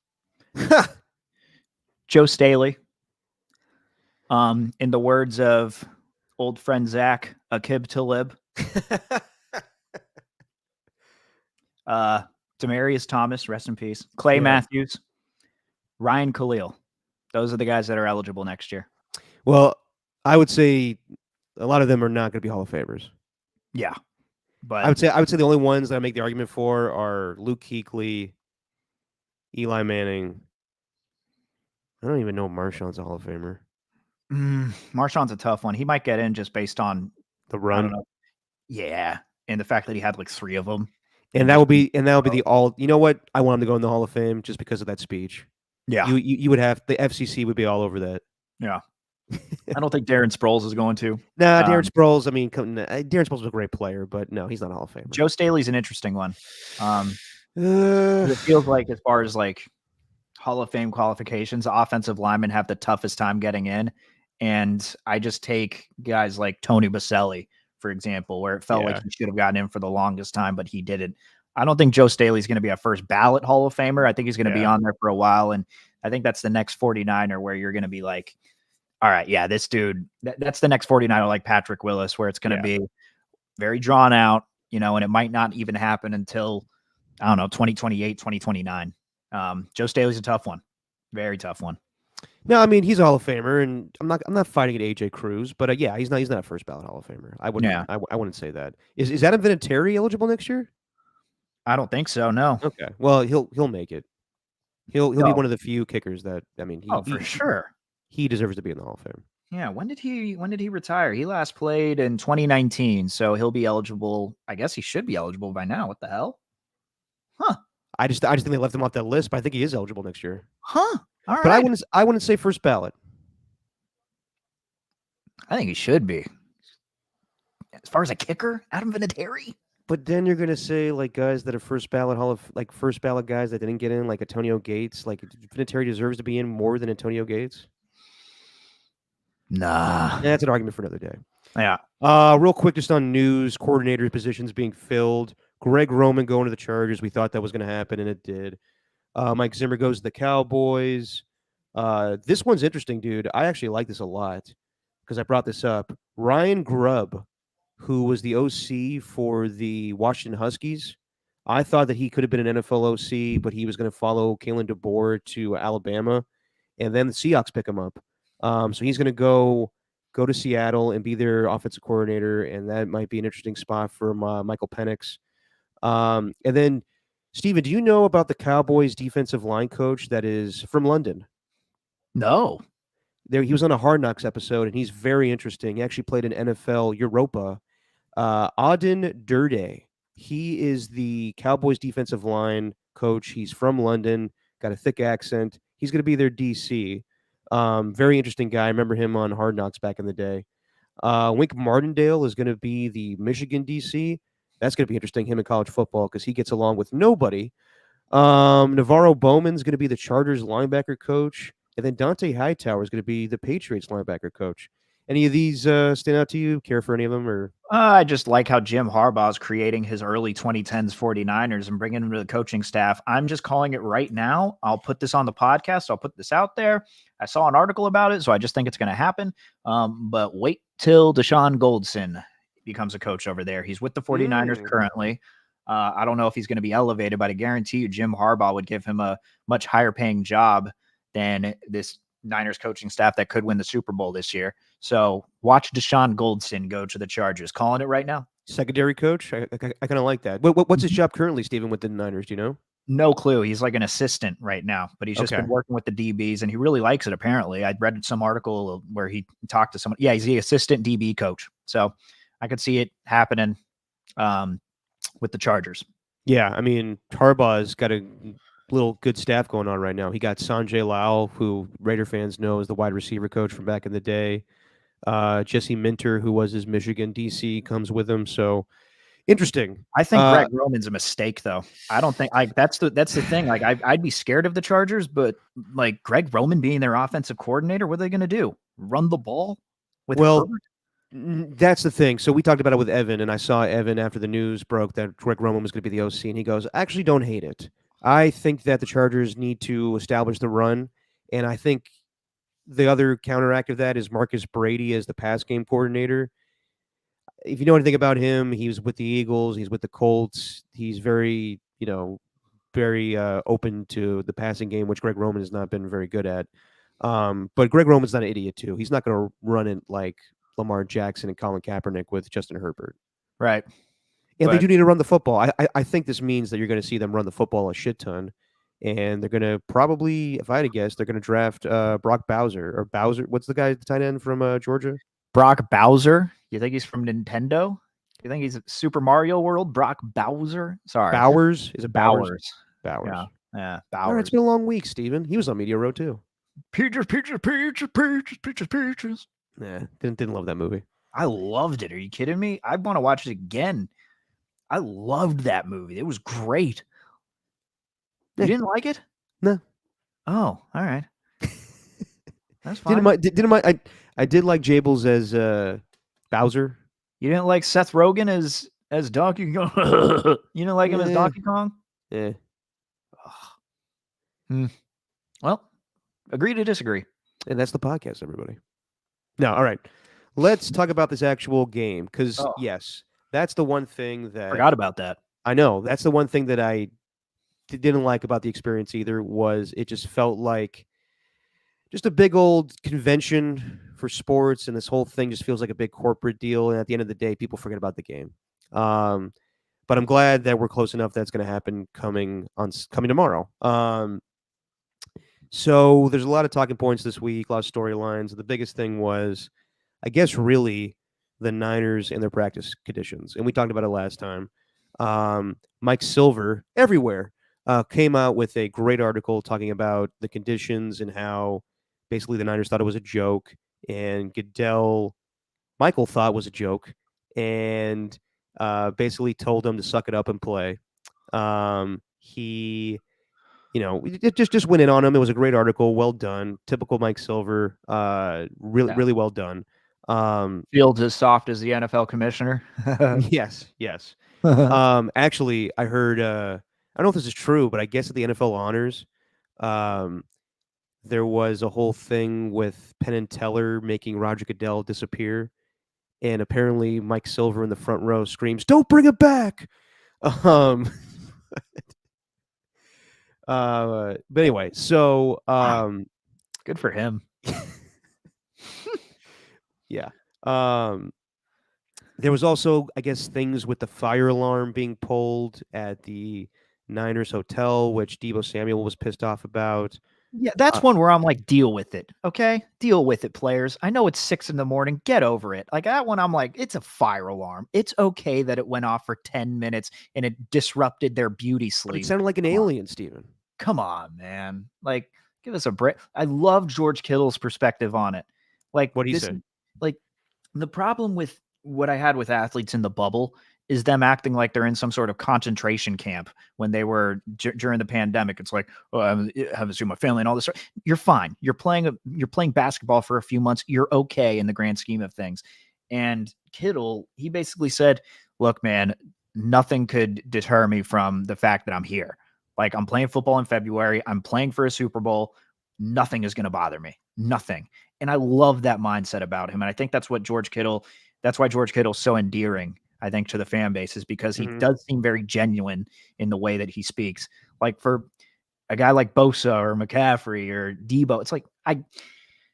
Joe Staley. In the words of old friend Zach, Akib Talib. Demaryius Thomas, rest in peace. Clay Matthews, Ryan Khalil. Those are the guys that are eligible next year. Well, I would say a lot of them are not going to be Hall of Famers. Yeah, but I would say the only ones that I make the argument for are Luke Kuechly, Eli Manning. I don't even know if Marshawn's a Hall of Famer. Marshawn's a tough one. He might get in just based on The run. I don't know. Yeah, and the fact that he had like 3 of them. And that would be the all. You know what? I want him to go in the Hall of Fame just because of that speech. Yeah, you would have the FCC would be all over that. Yeah, I don't think Darren Sproles is going to. Nah, Darren Sproles. I mean, Darren Sproles is a great player, but no, he's not a Hall of Famer. Joe Staley's an interesting one. It feels like, as far as like Hall of Fame qualifications, offensive linemen have the toughest time getting in, and I just take guys like Tony Baselli, for example, where it felt like he should have gotten in for the longest time, but he didn't. I don't think Joe Staley's going to be a first ballot Hall of Famer. I think he's going to be on there for a while, and I think that's the next 49er where you're going to be like, all right, yeah, this dude, that's the next 49er like Patrick Willis, where it's going to be very drawn out, and it might not even happen until, I don't know, 2028, 2029. Joe Staley's a tough one. Very tough one. No, I mean, he's a Hall of Famer, and I'm not fighting at AJ Cruz, but yeah, he's not a first ballot Hall of Famer. I wouldn't say that. Is Adam Vinatieri eligible next year? I don't think so. No. Okay. Well, he'll make it. He'll be one of the few kickers that, I mean, for sure. He deserves to be in the Hall of Fame. Yeah. When did he retire? He last played in 2019, so he'll be eligible. I guess he should be eligible by now. What the hell? Huh. I just think they left him off that list, but I think he is eligible next year. Huh. All right. But I wouldn't say first ballot. I think he should be. As far as a kicker, Adam Vinatieri. But then you're gonna say like guys that are first ballot guys that didn't get in, like Antonio Gates. Like Vinatieri deserves to be in more than Antonio Gates. Nah. That's an argument for another day. Yeah. Real quick, just on news, coordinator positions being filled. Greg Roman going to the Chargers. We thought that was going to happen, and it did. Mike Zimmer goes to the Cowboys. This one's interesting, dude. I actually like this a lot because I brought this up. Ryan Grubb, who was the OC for the Washington Huskies. I thought that he could have been an NFL OC, but he was going to follow Kalen DeBoer to Alabama, and then the Seahawks pick him up. So he's going to go to Seattle and be their offensive coordinator, and that might be an interesting spot for Michael Penix. And then, Steven, do you know about the Cowboys defensive line coach that is from London? No. He was on a Hard Knocks episode, and he's very interesting. He actually played in NFL Europa. Auden Durde. He is the Cowboys defensive line coach. He's from London, got a thick accent. He's going to be their DC. Very interesting guy. I remember him on Hard Knocks back in the day. Wink Martindale is going to be the Michigan DC. That's going to be interesting, him in college football, because he gets along with nobody. Navarro Bowman's going to be the Chargers linebacker coach. And then Dante Hightower is going to be the Patriots linebacker coach. Any of these stand out to you? Care for any of them? Or I just like how Jim Harbaugh is creating his early 2010s 49ers and bringing them to the coaching staff. I'm just calling it right now. I'll put this on the podcast. I'll put this out there. I saw an article about it, so I just think it's going to happen. But wait till Deshaun Goldson becomes a coach over there. He's with the 49ers currently. I don't know if he's going to be elevated, but I guarantee you Jim Harbaugh would give him a much higher paying job than this Niners coaching staff that could win the Super Bowl this year. So watch Deshaun Goldson go to the Chargers. Calling it right now. Secondary coach? I kind of like that. What's his job currently, Steven, with the Niners? Do you know? No clue. He's like an assistant right now, but he's just been working with the DBs, and he really likes it, apparently. I read some article where he talked to someone. Yeah, he's the assistant DB coach. So I could see it happening with the Chargers. Yeah, I mean, Harbaugh's got a little good staff going on right now. He got Sanjay Lal, who Raider fans know as the wide receiver coach from back in the day. Jesse Minter, who was his Michigan DC, comes with him. So interesting. I think Greg Roman's a mistake, though. I don't think that's the thing. Like I'd be scared of the Chargers, but like Greg Roman being their offensive coordinator, what are they going to do? Run the ball with Herbert? That's the thing. So we talked about it with Evan, and I saw Evan after the news broke that Greg Roman was going to be the OC, and he goes, "I actually don't hate it. I think that the Chargers need to establish the run, and I think the other counteract of that is Marcus Brady as the pass game coordinator. If you know anything about him, he was with the Eagles, he's with the Colts. He's very, very open to the passing game, which Greg Roman has not been very good at. But Greg Roman's not an idiot too. He's not going to run it like Lamar Jackson and Colin Kaepernick with Justin Herbert. Right. And they do need to run the football. I think this means that you're going to see them run the football a shit ton. And they're going to probably, if I had to guess, they're going to draft Brock Bowser. Or Bowser. What's the guy, the tight end from Georgia? Brock Bowser. You think he's from Nintendo? You think he's Super Mario World? Brock Bowser? Sorry. Bowers? Is it Bowers? Bowers. Yeah, Bowers. All right, it's been a long week, Steven. He was on Media Row, too. Peaches. Yeah, didn't love that movie. I loved it. Are you kidding me? I want to watch it again. I loved that movie. It was great. You didn't like it? No. Oh, all right. That's fine. I did like Jables as Bowser. You didn't like Seth Rogen as Donkey Kong? You didn't like him as Donkey Kong? Yeah. Well, agree to disagree. And that's the podcast, everybody. No, all right. Let's talk about this actual game because, yes, that's the one thing that... Forgot about that. I know. That's the one thing that I didn't like about the experience either was it just felt like just a big old convention for sports, and this whole thing just feels like a big corporate deal. And at the end of the day, people forget about the game. But I'm glad that we're close enough that's going to happen coming tomorrow. So there's a lot of talking points this week, a lot of storylines. The biggest thing was, I guess, really the Niners and their practice conditions. And we talked about it last time. Mike Silver, everywhere, came out with a great article talking about the conditions and how basically the Niners thought it was a joke. And Michael thought it was a joke. And basically told them to suck it up and play. He... it just went in on him. It was a great article. Well done. Typical Mike Silver. Really well done. Fields as soft as the NFL commissioner. Yes, yes. Actually, I heard. I don't know if this is true, but I guess at the NFL honors, um, there was a whole thing with Penn and Teller making Roger Goodell disappear, and apparently Mike Silver in the front row screams, "Don't bring it back!" Um, but anyway, so Wow, good for him. yeah. Um, there was also, I guess, things with the fire alarm being pulled at the Niners hotel, which Debo Samuel was pissed off about. Yeah, that's Uh, one where I'm like, deal with it. Okay. Deal with it, players. I know it's 6 a.m. Get over it. Like that one, I'm like, it's a fire alarm. It's okay that it went off for 10 minutes and it disrupted their beauty but it sleep. sounded like an Come on. alien, Steven. Come on, man. Like, give us a break. I love George Kittle's perspective on it. Like What he this, said. like the problem with what I had with athletes in the bubble is them acting like they're in some sort of concentration camp when they were during the pandemic. It's like, oh, I haven't seen my family and all this. You're fine. You're playing basketball for a few months. You're okay in the grand scheme of things. And Kittle, he basically said, look, man, nothing could deter me from the fact that I'm here. Like I'm playing football in February. I'm playing for a Super Bowl. Nothing is going to bother me. Nothing. And I love that mindset about him. And I think that's what that's why George Kittle's so endearing, I think, to the fan base, is because he does seem very genuine in the way that he speaks. Like for a guy like Bosa or McCaffrey or Debo, it's like, I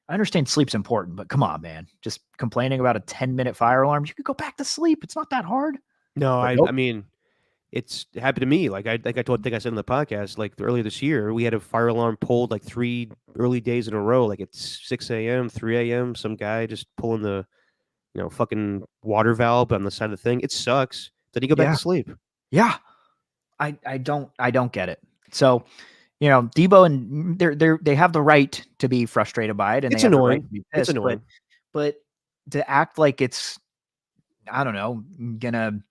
understand sleep's important, but come on, man. Just complaining about a 10-minute fire alarm, you could go back to sleep. It's not that hard. No, But I nope. mean, it happened to me. Like I think I said in the podcast, like earlier this year, we had a fire alarm pulled like 3 early days in a row, like at 6 a.m., 3 a.m. Some guy just pulling the fucking water valve on the side of the thing. It sucks. Then you go back to Yeah. sleep. Yeah. I don't get it. So, Debo and they have the right to be frustrated by it, and they It's have the right annoying. to be It's pissed. annoying. But to act like it's, I don't know, gonna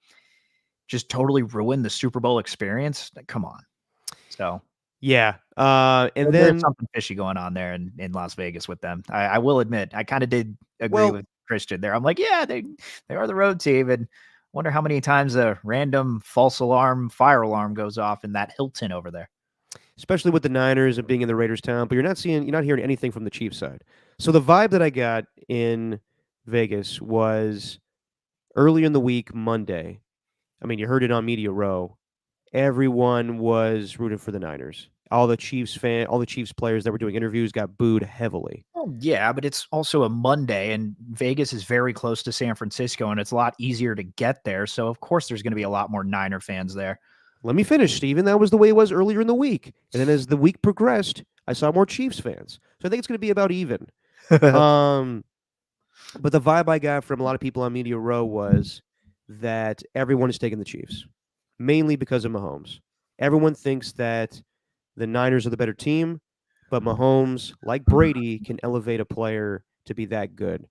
just totally ruin the Super Bowl experience, like, come on. So Yeah. And there's then, something fishy going on there in Las Vegas with them. I will admit, I kind of did agree well, with Christian there. I'm like, yeah, they are the road team, and wonder how many times a random false alarm fire alarm goes off in that Hilton over there. especially with the Niners and being in the Raiders town, but you're not hearing anything from the Chiefs side. So the vibe that I got in Vegas was early in the week, Monday. I mean, you heard it on Media Row. Everyone was rooting for the Niners. All the Chiefs players that were doing interviews got booed heavily. Oh, yeah, but it's also a Monday, and Vegas is very close to San Francisco, and it's a lot easier to get there. So, of course, there's going to be a lot more Niner fans there. Let me finish, Steven. That was the way it was earlier in the week. And then as the week progressed, I saw more Chiefs fans. So I think it's going to be about even. Um, but the vibe I got from a lot of people on Media Row was that everyone is taking the Chiefs, mainly because of Mahomes. Everyone thinks that the Niners are the better team, but Mahomes, like Brady, can elevate a player to be that good.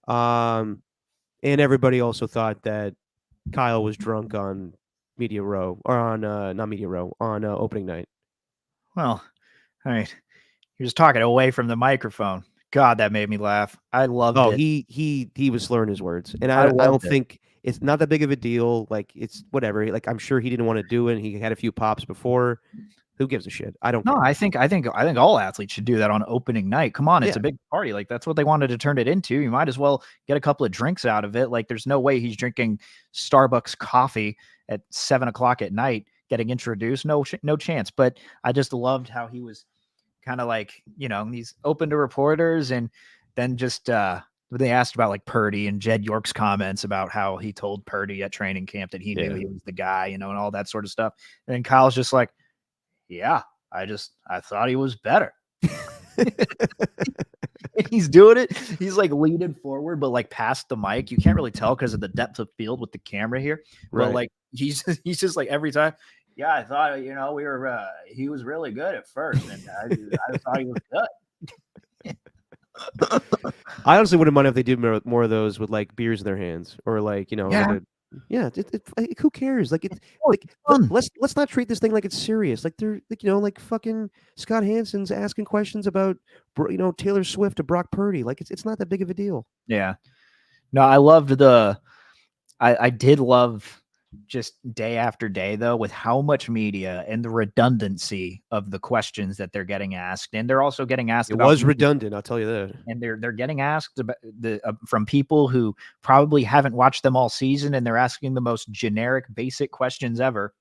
And everybody also thought that Kyle was drunk on Media Row, or on not Media Row, on opening night. Well, all right. You're just talking away from the microphone. God, that made me laugh. I loved Oh, it. he was slurring his words, and I I don't loved it. think it's not that big of a deal. Like it's whatever. Like I'm sure he didn't want to do it. And he had a few pops before. Who gives a shit? I don't No, care. I think all athletes should do that on opening night. Come on, it's Yeah, a big party. Like that's what they wanted to turn it into. You might as well get a couple of drinks out of it. Like there's no way he's drinking Starbucks coffee at 7 o'clock at night, getting introduced. No chance. But I just loved how he was kind of like, he's open to reporters, and then just they asked about like Purdy and Jed York's comments about how he told Purdy at training camp that he knew yeah. he was the guy, and all that sort of stuff. And then Kyle's just like, yeah, I thought he was better. And he's doing it. He's like leaning forward, but like past the mic. You can't really tell because of the depth of field with the camera here. But Right. like he's just like every time. Yeah, I thought we were. He was really good at first, and I thought he was good. I honestly wouldn't mind if they did more of those with like beers in their hands, or like Yeah. like like, who cares? Like it's Oh, like it's fun. let's not treat this thing like it's serious. Like they're like like fucking Scott Hansen's asking questions about Taylor Swift to Brock Purdy. Like it's not that big of a deal. Yeah. No, I loved I did love just day after day though with how much media and the redundancy of the questions that they're getting asked, and they're also getting asked It about was me, redundant, I'll tell you that. and they're getting asked about from people who probably haven't watched them all season, and they're asking the most generic, basic questions ever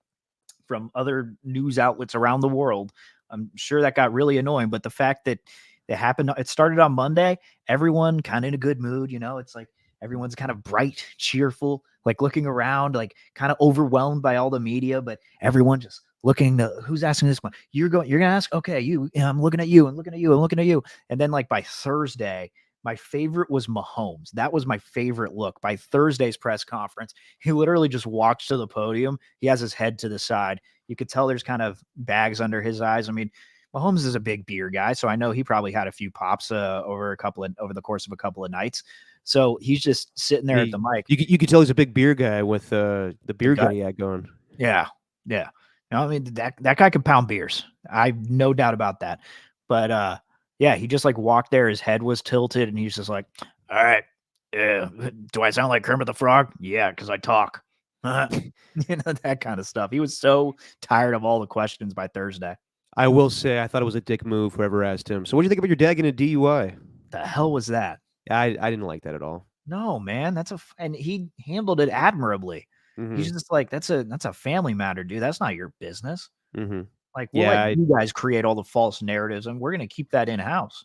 from other news outlets around the world. I'm sure that got really annoying, but the fact that it started on Monday, everyone kind of in a good mood, it's like everyone's kind of bright, cheerful, like looking around, like kind of overwhelmed by all the media, but everyone just looking to who's asking this one. You're gonna ask, okay, I'm looking at you and looking at you and looking at you. And then like by Thursday, my favorite was Mahomes. That was my favorite look. By Thursday's press conference, he literally just walks to the podium. He has his head to the side. You could tell there's kind of bags under his eyes. I mean, Mahomes is a big beer guy, so I know he probably had a few pops over the course of a couple of nights. So he's just sitting there at the mic. You could tell he's a big beer guy with the beer gut he had going. Yeah, yeah. I mean that guy can pound beers. I've no doubt about that. But yeah, he just like walked there. His head was tilted, and he's just like, "All right, yeah. Do I sound like Kermit the Frog? Yeah, because I talk." That kind of stuff. He was so tired of all the questions by Thursday. I will say, I thought it was a dick move, whoever asked him. So what do you think about your dad getting a DUI? The hell was that? I didn't like that at all. No, man, and he handled it admirably. He's just like, that's a family matter, dude. That's not your business. Like, we'll let you guys create all the false narratives, and we're gonna keep that in house.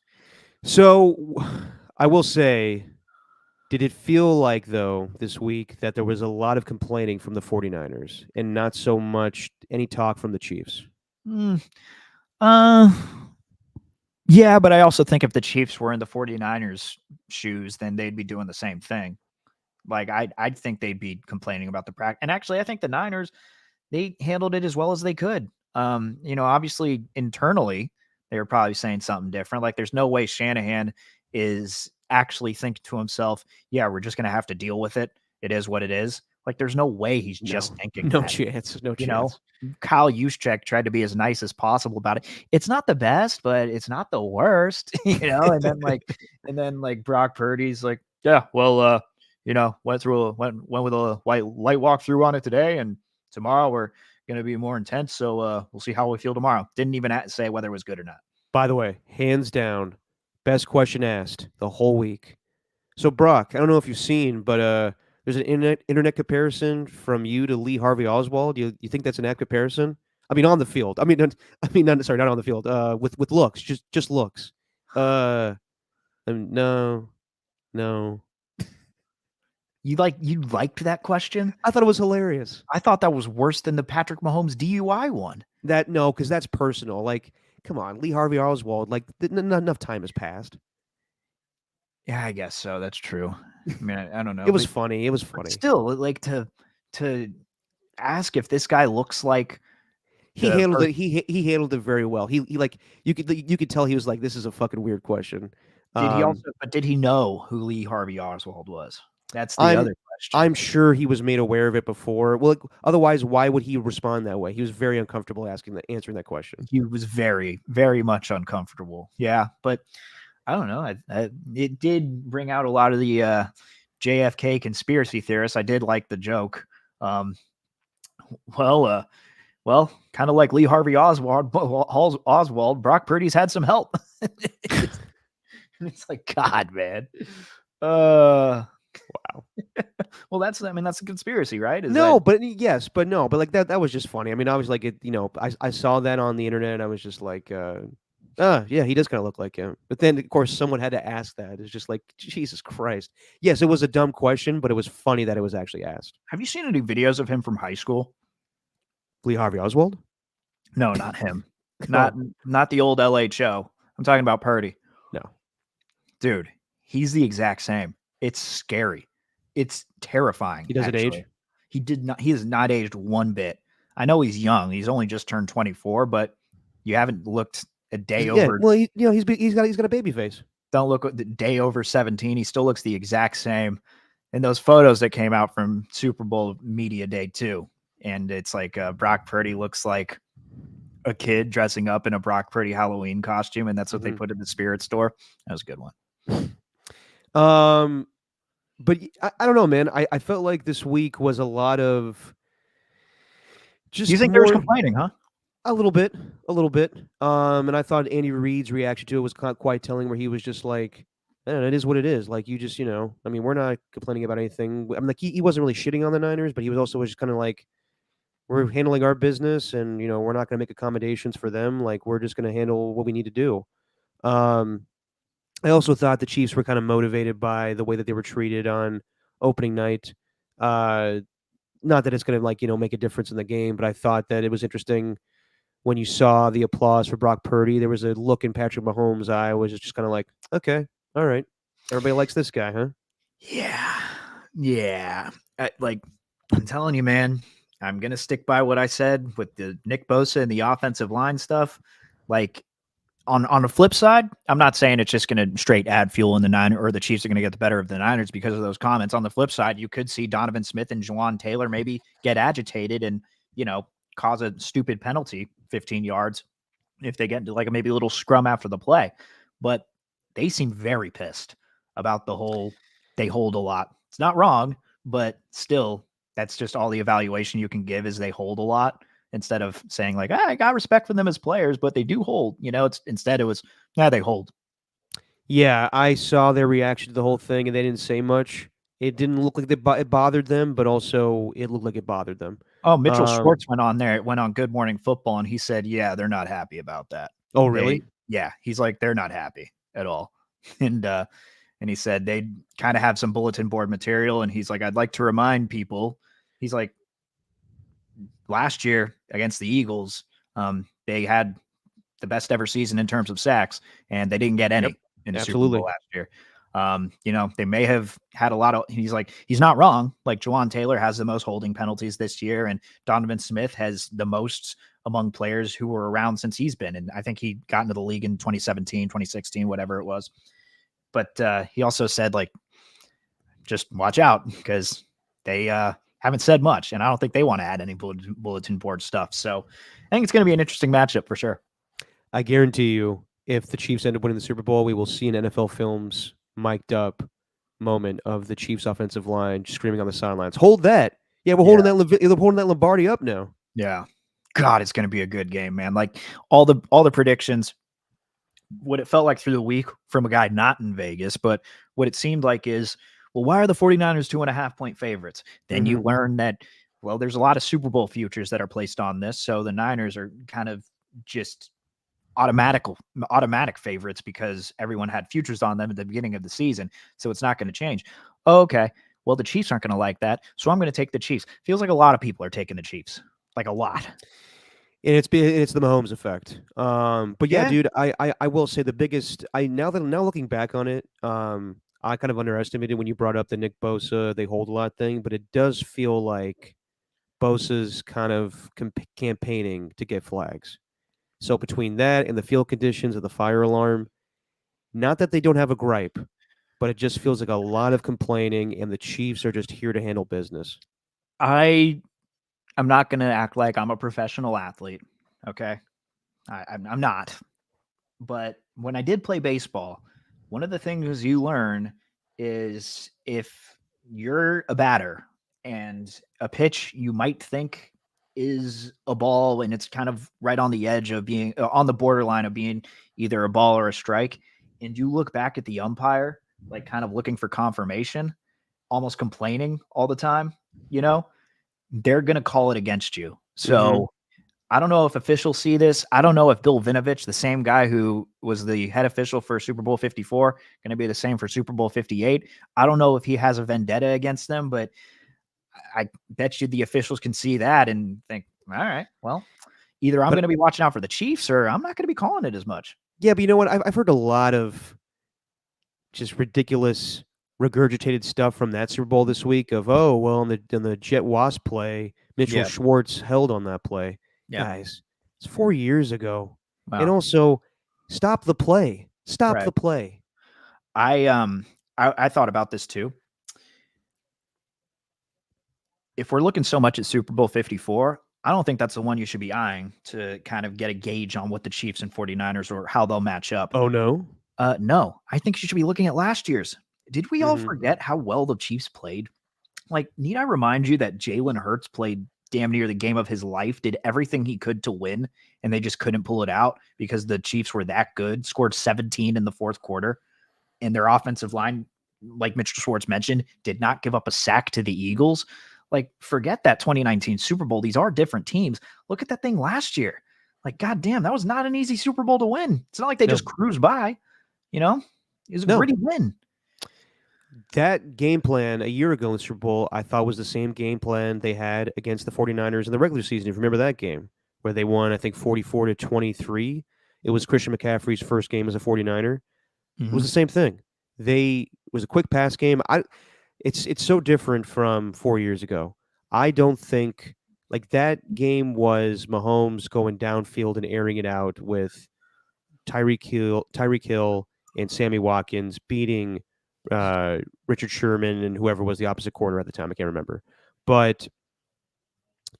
So I will say, did it feel like, though, this week that there was a lot of complaining from the 49ers and not so much any talk from the Chiefs? Yeah, but I also think if the Chiefs were in the 49ers shoes, then they'd be doing the same thing. Like, I'd think they'd be complaining about the practice. And actually, I think the Niners, they handled it as well as they could. Obviously internally, they were probably saying something different. Like, there's no way Shanahan is actually thinking to himself, yeah, we're just going to have to deal with it. It is what it is. Like, there's no way he's just thinking No that. chance. No chance. Kyle Juszczyk tried to be as nice as possible about it. It's not the best, but it's not the worst, and then like Brock Purdy's like, yeah, well, went with a light walkthrough on it today, and tomorrow we're going to be more intense. So we'll see how we feel tomorrow. Didn't even say whether it was good or not. By the way, hands down, best question asked the whole week. So Brock, I don't know if you've seen, but there's an internet comparison from you to Lee Harvey Oswald. You think that's an apt comparison? I mean, on the field. Not on the field. With looks, just looks. No. You liked that question? I thought it was hilarious. I thought that was worse than the Patrick Mahomes DUI one. No, because that's personal. Like, come on, Lee Harvey Oswald. Like, not enough time has passed. Yeah, I guess so. That's true. I mean, I don't know. It was funny. It was funny. Still, like to ask if this guy looks like he handled it. He handled it very well. He like you could tell he was like, this is a fucking weird question. Did he know who Lee Harvey Oswald was? That's the other question. I'm sure he was made aware of it before. Well, otherwise, why would he respond that way? He was very uncomfortable answering that question. He was very, very much uncomfortable. Yeah, but I don't know. It did bring out a lot of the JFK conspiracy theorists. I did like the joke. Well, kind of like Lee Harvey Oswald, Brock Purdy's had some help. It's like, God, man. Wow. Well, that's a conspiracy, right? But like that was just funny. I mean, I was like, I saw that on the internet and I was just like, yeah, he does kind of look like him. But then, of course, someone had to ask that. It's just like, Jesus Christ. Yes, it was a dumb question, but it was funny that it was actually asked. Have you seen any videos of him from high school? Lee Harvey Oswald? No, not him. Not the old LHO. I'm talking about Purdy. No. Dude, he's the exact same. It's scary. It's terrifying. He doesn't age? He has not aged one bit. I know he's young. He's only just turned 24, but you haven't looked a day over. Well, he's got a baby face. Don't look at the day over 17. He still looks the exact same. And those photos that came out from Super Bowl media day too. And it's like Brock Purdy looks like a kid dressing up in a Brock Purdy Halloween costume, and that's what they put in the Spirit store. That was a good one. But I don't know, man. I felt like this week was a lot of You just think there was more. complaining, huh? A little bit, a little bit. And I thought Andy Reid's reaction to it was quite telling, where he was just like, it is what it is. Like, you just, I mean, we're not complaining about anything. I mean, like, he wasn't really shitting on the Niners, but he was also just kind of like, we're handling our business, and, we're not going to make accommodations for them. Like, we're just going to handle what we need to do. Um, I also thought the Chiefs were kind of motivated by the way that they were treated on opening night. Uh, Not that it's going to, like, make a difference in the game, but I thought that it was interesting when you saw the applause for Brock Purdy. There was a look in Patrick Mahomes' eye, was just kind of like, okay, all right, everybody likes this guy, huh? Yeah. Yeah. Like, I'm telling you, man, I'm going to stick by what I said with the Nick Bosa and the offensive line stuff. Like, on the flip side, I'm not saying it's just going to straight add fuel in the Niners, or the Chiefs are going to get the better of the Niners because of those comments. On the flip side, you could see Donovan Smith and Jawan Taylor maybe get agitated and, cause a stupid penalty, 15 yards, if they get into like maybe a little scrum after the play. But they seem very pissed about the whole they hold a lot. It's not wrong, but still, that's just all the evaluation you can give is they hold a lot, instead of saying like, I got respect for them as players, but they do hold. It's instead it was, they hold. Yeah, I saw their reaction to the whole thing, and they didn't say much. It didn't look like it bothered them, but also it looked like it bothered them. Oh, Mitchell Um, Schwartz went on Good Morning Football, and he said, yeah, they're not happy about that. oh, really? Yeah, he's like, they're not happy at all. And he said they kind of have some bulletin board material. And he's like, I'd like to remind people, he's like, last year against the Eagles, they had the best ever season in terms of sacks, and they didn't get any Yep, in the Super Bowl absolutely. last year. They may have had a lot of, he's like, he's not wrong. Like, Jawan Taylor has the most holding penalties this year, and Donovan Smith has the most among players who were around since he's been. And I think he got into the league in 2017, 2016, whatever it was. But he also said, like, just watch out because they haven't said much, and I don't think they want to add any bulletin board stuff. So I think it's going to be an interesting matchup for sure. I guarantee you, if the Chiefs end up winning the Super Bowl, we will see an NFL Films mic'd up moment of the Chiefs offensive line screaming on the sidelines, "Hold that! Yeah, we're Yeah. holding that Lombardi up now." Yeah. God, it's going to be a good game, man. Like, all the predictions, what it felt like through the week from a guy not in Vegas, but what it seemed like is, well, why are the 49ers 2.5-point favorites? Then you Mm-hmm. learn that, well, there's a lot of Super Bowl futures that are placed on this. So the Niners are kind of just automatic favorites because everyone had futures on them at the beginning of the season. So it's not going to change. Okay. Well, the Chiefs aren't going to like that. So I'm going to take the Chiefs. Feels like a lot of people are taking the Chiefs. Like, a lot. And it's the Mahomes effect. But yeah, Yeah. dude, I will say the biggest. I now looking back on it, I kind of underestimated when you brought up the Nick Bosa they hold a lot thing, but it does feel like Bosa's kind of campaigning to get flags. So between that and the field conditions of the fire alarm, not that they don't have a gripe, but it just feels like a lot of complaining, and the Chiefs are just here to handle business. I'm not going to act like I'm a professional athlete. Okay. I'm not. But when I did play baseball, one of the things you learn is if you're a batter and a pitch you might think is a ball and it's kind of right on the edge of being on the borderline of being either a ball or a strike, and you look back at the umpire, like kind of looking for confirmation, almost complaining all the time, they're going to call it against you. Mm-hmm. So I don't know if officials see this. I don't know if Bill Vinovich, the same guy who was the head official for Super Bowl 54, going to be the same for Super Bowl 58. I don't know if he has a vendetta against them, but I bet you the officials can see that and think, all right, well, either I'm But going to be watching out for the Chiefs or I'm not going to be calling it as much. yeah, but you know what? I've heard a lot of just ridiculous regurgitated stuff from that Super Bowl this week of, oh, well, in the Jet Wasp play, Mitchell Yeah. Schwartz held on that play. Yeah. Guys, it's 4 years ago. And Wow. also, stop the play. Stop Right. the play. I thought about this too. If we're looking so much at Super Bowl 54, I don't think that's the one you should be eyeing to kind of get a gauge on what the Chiefs and 49ers or how they'll match up. Oh, no? No, I think you should be looking at last year's. did we all forget how well the Chiefs played? Like, need I remind you that Jalen Hurts played damn near the game of his life, did everything he could to win, and they just couldn't pull it out because the Chiefs were that good, scored 17 in the fourth quarter, and their offensive line, like Mitchell Schwartz mentioned, did not give up a sack to the Eagles. Like, forget that 2019 Super Bowl. These are different teams. Look at that thing last year. Like, goddamn, that was not an easy Super Bowl to win. It's not like they just cruised by, you know? It was a gritty win. That game plan a year ago in the Super Bowl, I thought was the same game plan they had against the 49ers in the regular season. If you remember that game, where they won, I think, 44-23. It was Christian McCaffrey's first game as a 49er. It was the same thing. It was a quick pass game. It's so different from 4 years ago. I don't think like that game was Mahomes going downfield and airing it out with Tyreek Hill and Sammy Watkins beating Richard Sherman and whoever was the opposite corner at the time. I can't remember. But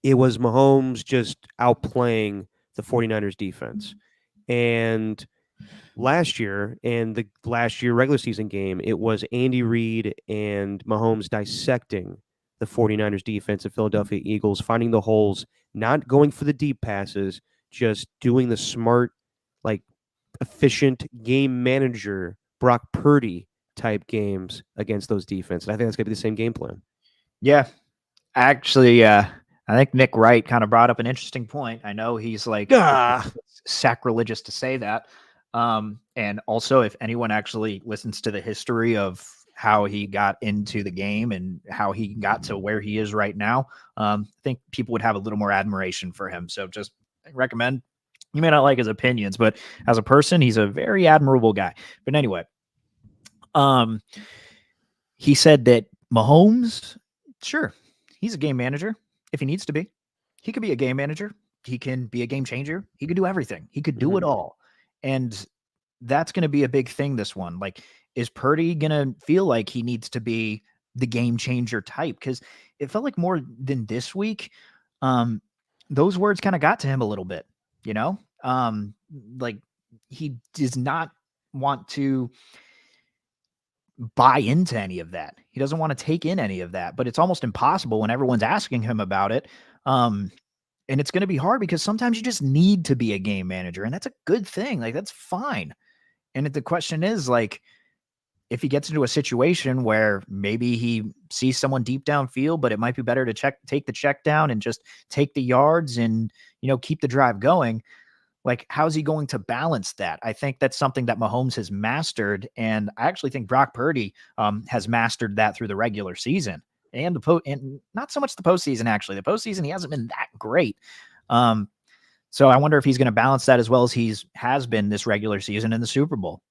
it was Mahomes just outplaying the 49ers defense. And last year, and the last year regular season game, it was Andy Reid and Mahomes dissecting the 49ers defense of Philadelphia Eagles, finding the holes, not going for the deep passes, just doing the smart, like efficient game manager, Brock Purdy type games against those defense. And I think that's going to be the same game plan. Yeah. Actually, I think Nick Wright kind of brought up an interesting point. I know he's like sacrilegious to say that. And also, if anyone actually listens to the history of how he got into the game and how he got to where he is right now, I think people would have a little more admiration for him. So just recommend. You may not like his opinions, but as a person, he's a very admirable guy. But anyway, he said that Mahomes, sure, he's a game manager if he needs to be. He could be a game manager. He can be a game changer. He could do everything. He could do it all. And that's going to be a big thing this one. Like, is Purdy going to feel like he needs to be the game changer type? Because it felt like more than this week, those words kind of got to him a little bit, you know? Like, he does not want to buy into any of that. He doesn't want to take in any of that, but it's almost impossible when everyone's asking him about it. And it's going to be hard because sometimes you just need to be a game manager, and that's a good thing. Like, that's fine. And the question is, like, if he gets into a situation where maybe he sees someone deep downfield, but it might be better to take the check down and just take the yards and, keep the drive going. Like, how's he going to balance that? I think that's something that Mahomes has mastered. And I actually think Brock Purdy has mastered that through the regular season and and not so much the postseason. Actually, the postseason, he hasn't been that great. So I wonder if he's going to balance that as well as has been this regular season in the Super Bowl.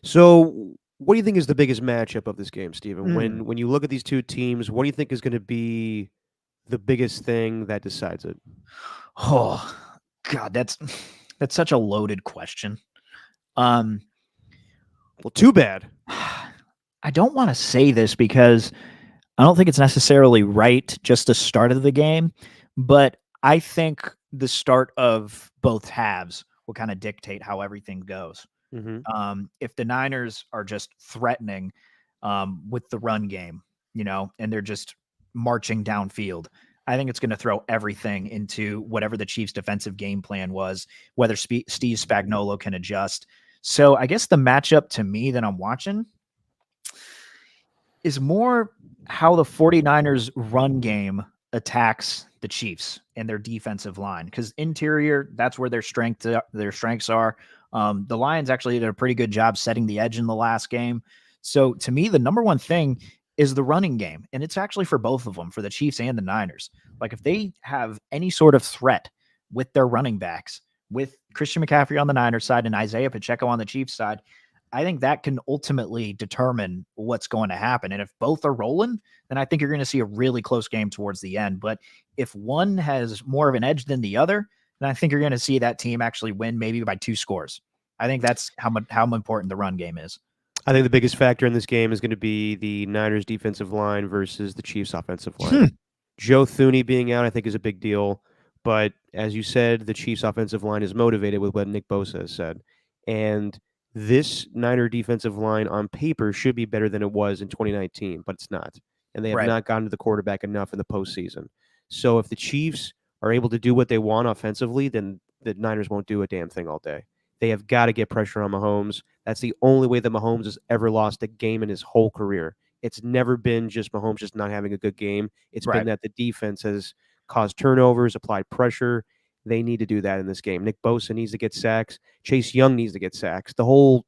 So what do you think is the biggest matchup of this game, Steven? When you look at these two teams, what do you think is going to be the biggest thing that decides it? Oh, God, that's such a loaded question. Well, too bad. I don't want to say this because I don't think it's necessarily right just the start of the game, but I think the start of both halves will kind of dictate how everything goes. If the Niners are just threatening with the run game, and they're just marching downfield, I think it's going to throw everything into whatever the Chiefs' defensive game plan was, whether Steve Spagnuolo can adjust. So I guess the matchup to me that I'm watching is more how the 49ers run game attacks the Chiefs and their defensive line, because interior, that's where their strengths are. The Lions actually did a pretty good job setting the edge in the last game. So to me, the number one thing is the running game. And it's actually for both of them, for the Chiefs and the Niners. Like, if they have any sort of threat with their running backs, with Christian McCaffrey on the Niners side and Isaiah Pacheco on the Chiefs side, I think that can ultimately determine what's going to happen. And if both are rolling, then I think you're going to see a really close game towards the end. But if one has more of an edge than the other, then I think you're going to see that team actually win maybe by 2 scores. I think that's how important the run game is. I think the biggest factor in this game is going to be the Niners defensive line versus the Chiefs offensive line. Joe Thuney being out, I think, is a big deal. But as you said, the Chiefs offensive line is motivated with what Nick Bosa has said. And this Niner defensive line on paper should be better than it was in 2019, but it's not. And they have Right. not gotten to the quarterback enough in the postseason. So if the Chiefs are able to do what they want offensively, then the Niners won't do a damn thing all day. They have got to get pressure on Mahomes. That's the only way that Mahomes has ever lost a game in his whole career. It's never been just Mahomes just not having a good game. It's been Right. that the defense has caused turnovers, applied pressure. They need to do that in this game. Nick Bosa needs to get sacks. Chase Young needs to get sacks. The whole,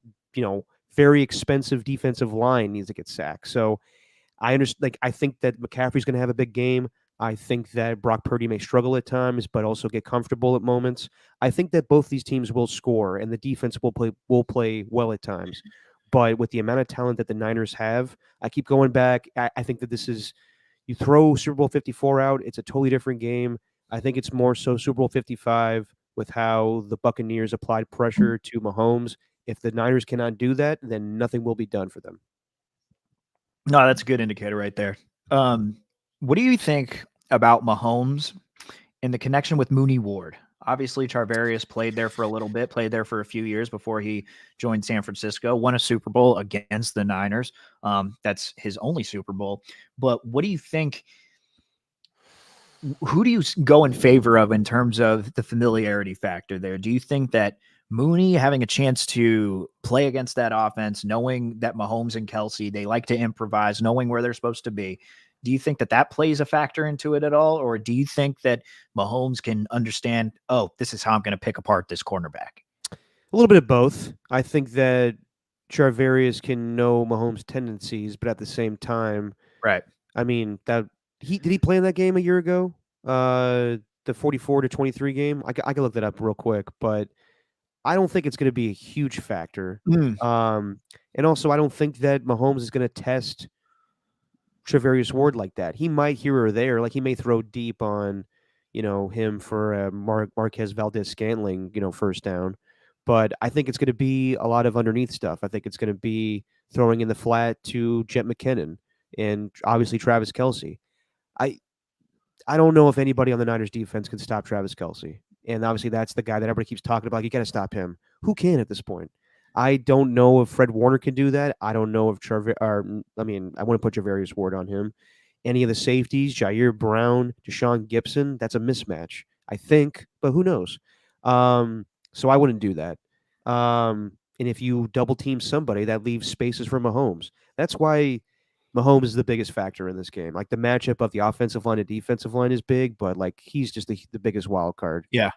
very expensive defensive line needs to get sacks. So I understand. Like, I think that McCaffrey's going to have a big game. I think that Brock Purdy may struggle at times, but also get comfortable at moments. I think that both these teams will score, and the defense will play well at times. But with the amount of talent that the Niners have, I keep going back. I think that this is, you throw Super Bowl 54 out, it's a totally different game. I think it's more so Super Bowl 55 with how the Buccaneers applied pressure to Mahomes. If the Niners cannot do that, then nothing will be done for them. No, that's a good indicator right there. What do you think about Mahomes and the connection with Mooney Ward? Obviously, Charvarius played there for a little bit, played there for a few years before he joined San Francisco, won a Super Bowl against the Niners. That's his only Super Bowl. But what do you think? Who do you go in favor of in terms of the familiarity factor there? Do you think that Mooney having a chance to play against that offense, knowing that Mahomes and Kelsey, they like to improvise, knowing where they're supposed to be, do you think that that plays a factor into it at all? Or do you think that Mahomes can understand, oh, this is how I'm going to pick apart this cornerback? A little bit of both. I think that Charvarius can know Mahomes' tendencies, but at the same time, Right. I mean, did he play in that game a year ago? The 44-23 game. I can look that up real quick, but I don't think it's going to be a huge factor. Mm. And also, I don't think that Mahomes is going to test Travarius Ward like that. He might here or there, like he may throw deep on, him for a Marquez Valdez Scantling, first down. But I think it's going to be a lot of underneath stuff. I think it's going to be throwing in the flat to Jet McKinnon and obviously Travis Kelce. I I don't know if anybody on the Niners defense can stop Travis Kelce. And obviously that's the guy that everybody keeps talking about. You got to stop him. Who can at this point? I don't know if Fred Warner can do that. I don't know if I wouldn't put Javarius Ward on him. Any of the safeties, Jair Brown, Deshaun Gibson, that's a mismatch, I think, but who knows? So I wouldn't do that. And if you double team somebody, that leaves spaces for Mahomes. That's why Mahomes is the biggest factor in this game. Like the matchup of the offensive line and defensive line is big, but like he's just the biggest wild card. Yeah.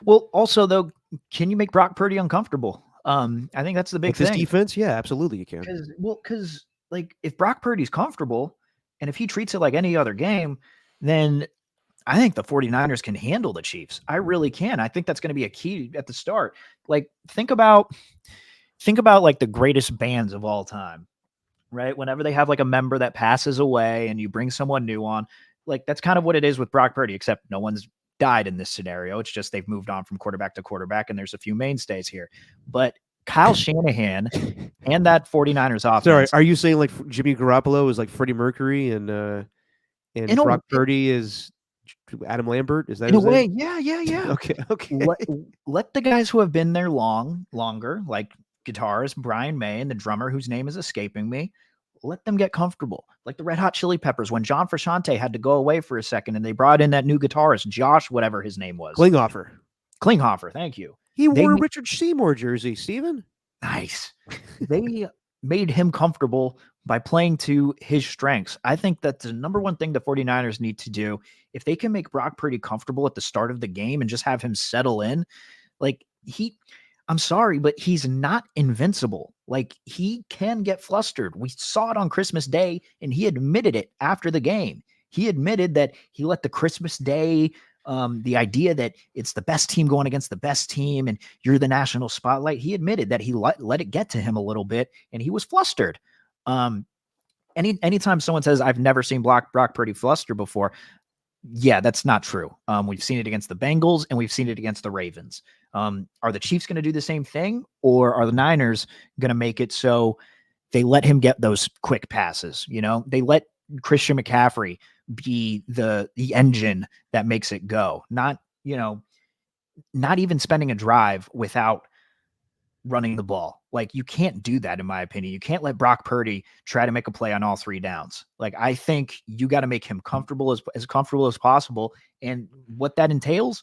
Well, also though, can you make Brock Purdy uncomfortable? I think that's the big With this thing. defense, yeah, absolutely you can. Because like if Brock Purdy's comfortable and if he treats it like any other game, then I think the 49ers can handle the Chiefs. I really can. I think that's going to be a key at the start. Like think about like the greatest bands of all time, right? Whenever they have like a member that passes away and you bring someone new on, like that's kind of what it is with Brock Purdy, except no one's died in this scenario. It's just they've moved on from quarterback to quarterback and there's a few mainstays here. But Kyle Shanahan and that 49ers offense. Sorry, are you saying like Jimmy Garoppolo is like Freddie Mercury and Brock Purdy is Adam Lambert? Is that in a his way? name? Yeah. Okay. Let the guys who have been there longer, like guitarist Brian May and the drummer whose name is escaping me, let them get comfortable. Like the Red Hot Chili Peppers, when John Frusciante had to go away for a second and they brought in that new guitarist, Josh, whatever his name was. Klinghoffer, thank you. He wore a Richard Seymour jersey, Steven. Nice. They made him comfortable by playing to his strengths. I think that's the number one thing the 49ers need to do. If they can make Brock Purdy comfortable at the start of the game and just have him settle in, like I'm sorry, but he's not invincible. Like he can get flustered. We saw it on Christmas Day and he admitted it after the game. He admitted that he let the Christmas Day, the idea that it's the best team going against the best team and you're the national spotlight. He admitted that he let it get to him a little bit and he was flustered. Anytime someone says, I've never seen Brock Purdy fluster before, yeah, that's not true. We've seen it against the Bengals and we've seen it against the Ravens. Are the Chiefs going to do the same thing, or are the Niners going to make it so they let him get those quick passes? They let Christian McCaffrey be the engine that makes it go. Not even spending a drive without running the ball. Like, you can't do that, in my opinion. You can't let Brock Purdy try to make a play on all 3 downs. Like, I think you got to make him comfortable as possible. And what that entails,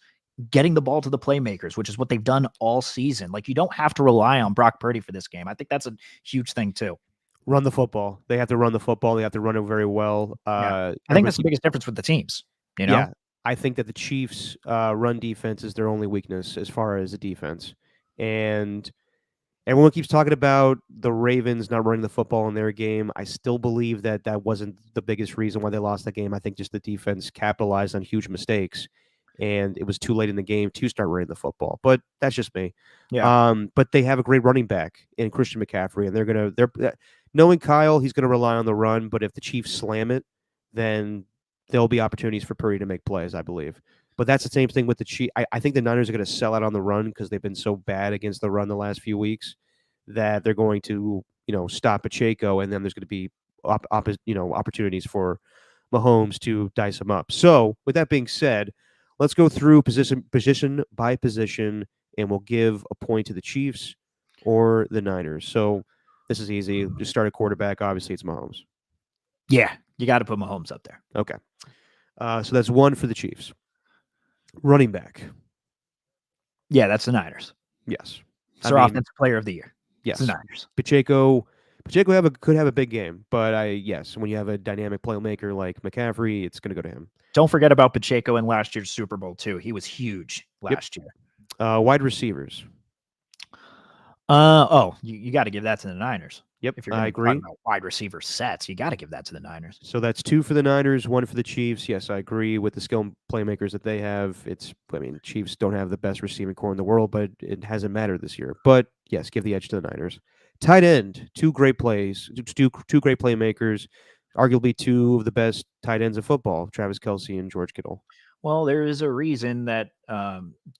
getting the ball to the playmakers, which is what they've done all season. Like, you don't have to rely on Brock Purdy for this game. I think that's a huge thing too. Run the football. They have to run the football. They have to run it very well. Yeah. I think that's the biggest difference with the teams, you know? Yeah, I think that the Chiefs' run defense is their only weakness as far as the defense. And everyone keeps talking about the Ravens not running the football in their game. I still believe that that wasn't the biggest reason why they lost the game. I think just the defense capitalized on huge mistakes, and it was too late in the game to start running the football. But that's just me. Yeah. But they have a great running back in Christian McCaffrey, and they're knowing Kyle, he's gonna rely on the run. But if the Chiefs slam it, then there'll be opportunities for Purdy to make plays, I believe. But that's the same thing with the Chiefs. I think the Niners are going to sell out on the run because they've been so bad against the run the last few weeks that they're going to, stop Pacheco, and then there's going to be opportunities for Mahomes to dice him up. So, with that being said, let's go through position by position, and we'll give a point to the Chiefs or the Niners. So, this is easy. Just start a quarterback. Obviously, it's Mahomes. Yeah. You got to put Mahomes up there. Okay. So that's 1 for the Chiefs. Running back. Yeah, that's the Niners. Yes. It's their offensive player of the year. Yes. It's the Niners. Pacheco could have a big game, but when you have a dynamic playmaker like McCaffrey, it's going to go to him. Don't forget about Pacheco in last year's Super Bowl too. He was huge last year. Wide receivers. You got to give that to the Niners. Yep, if you're I agree. About wide receiver sets, you got to give that to the Niners. So that's 2 for the Niners, 1 for the Chiefs. Yes, I agree with the skill playmakers that they have. Chiefs don't have the best receiving core in the world, but it hasn't mattered this year. But yes, give the edge to the Niners. Tight end, 2 great plays, two great playmakers, arguably 2 of the best tight ends of football, Travis Kelce and George Kittle. Well, there is a reason that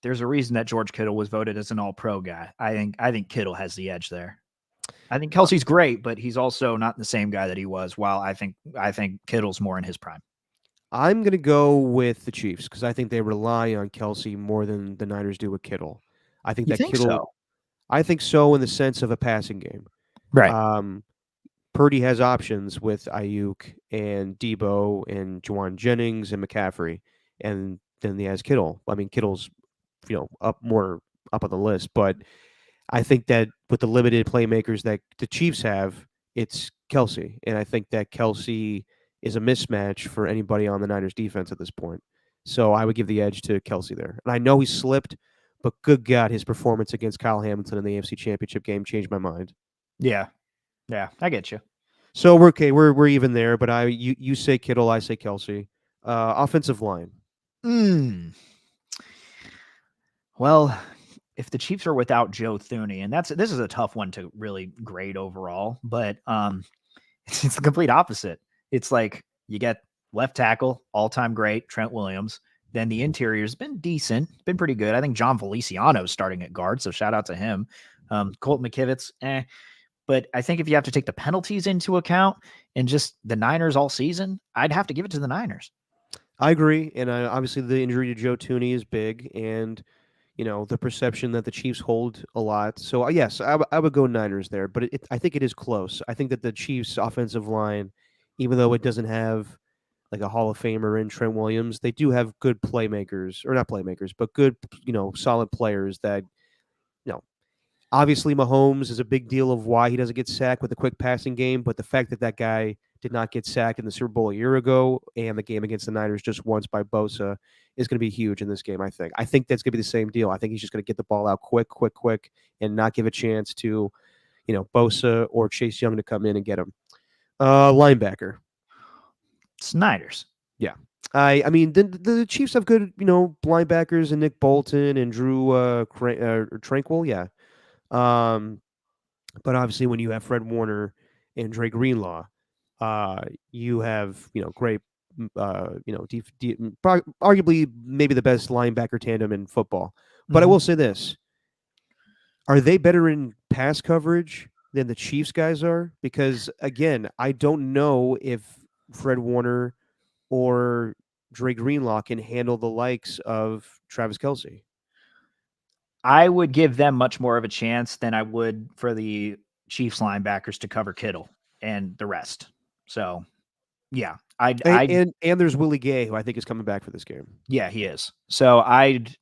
George Kittle was voted as an All-Pro guy. I think Kittle has the edge there. I think Kelce's great, but he's also not the same guy that he was. While I think Kittle's more in his prime. I'm going to go with the Chiefs because I think they rely on Kelce more than the Niners do with Kittle. I think Kittle. So? I think so in the sense of a passing game. Right. Purdy has options with Ayuk and Debo and Juwan Jennings and McCaffrey, and then he has Kittle. I mean, Kittle's up on the list, but I think that with the limited playmakers that the Chiefs have, it's Kelce. And I think that Kelce is a mismatch for anybody on the Niners defense at this point. So I would give the edge to Kelce there. And I know he slipped, but good God, his performance against Kyle Hamilton in the AFC Championship game changed my mind. Yeah. Yeah, I get you. So we're okay. We're even there, but you say Kittle, I say Kelce. Offensive line. Well, if the Chiefs are without Joe Thuney, and this is a tough one to really grade overall, but it's the complete opposite. It's like you get left tackle, all-time great, Trent Williams. Then the interior's been decent, been pretty good. I think John Feliciano's starting at guard, so shout out to him. Colt McKivitz, But I think if you have to take the penalties into account and just the Niners all season, I'd have to give it to the Niners. I agree, and obviously the injury to Joe Thuney is big, and the perception that the Chiefs hold a lot. So yes, I would go Niners there, but I think it is close. I think that the Chiefs' offensive line, even though it doesn't have like a Hall of Famer in Trent Williams, they do have good playmakers, or not playmakers, but good solid players that obviously Mahomes is a big deal of why he doesn't get sacked with a quick passing game, but the fact that that guy did not get sacked in the Super Bowl a year ago and the game against the Niners just once by Bosa is going to be huge in this game, I think. I think that's going to be the same deal. I think he's just going to get the ball out quick, and not give a chance to, Bosa or Chase Young to come in and get him. Linebacker. Niners. Yeah. I mean, the Chiefs have good, linebackers and Nick Bolton and Drew Tranquil. Yeah. But obviously when you have Fred Warner and Dre Greenlaw, you have, great, arguably maybe the best linebacker tandem in football. But I will say this. Are they better in pass coverage than the Chiefs guys are? Because again, I don't know if Fred Warner or Dre Greenlaw can handle the likes of Travis Kelce. I would give them much more of a chance than I would for the Chiefs linebackers to cover Kittle and the rest. So, yeah, And there's Willie Gay, who I think is coming back for this game. yeah, he is. So I'd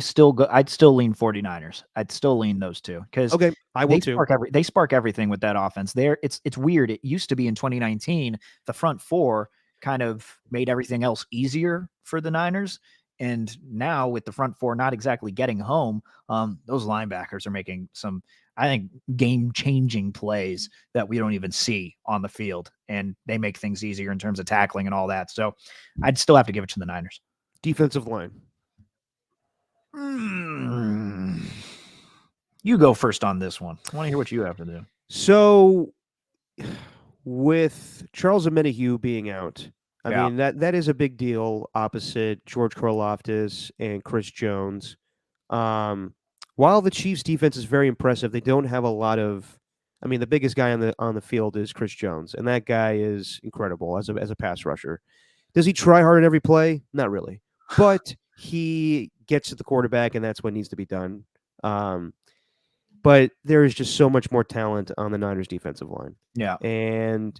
still lean 49ers. I'd still lean those two because Okay, I will too. they spark everything with that offense. It's weird. It used to be in 2019, the front four kind of made everything else easier for the Niners. And now with the front four not exactly getting home, those linebackers are making some, I think, game-changing plays that we don't even see on the field, and they make things easier in terms of tackling and all that. So I'd still have to give it to the Niners. Defensive line. You go first on this one. I want to hear what you have to do. So, with Charles Omenihu being out, I Yeah. mean that is a big deal opposite George Karlaftis and Chris Jones. While the Chiefs' defense is very impressive, they don't have a lot of. I mean, the biggest guy on the field is Chris Jones, and that guy is incredible as a pass rusher. Does he try hard at every play? Not really, but he gets to the quarterback, and that's what needs to be done. But there is just so much more talent on the Niners defensive line. Yeah. And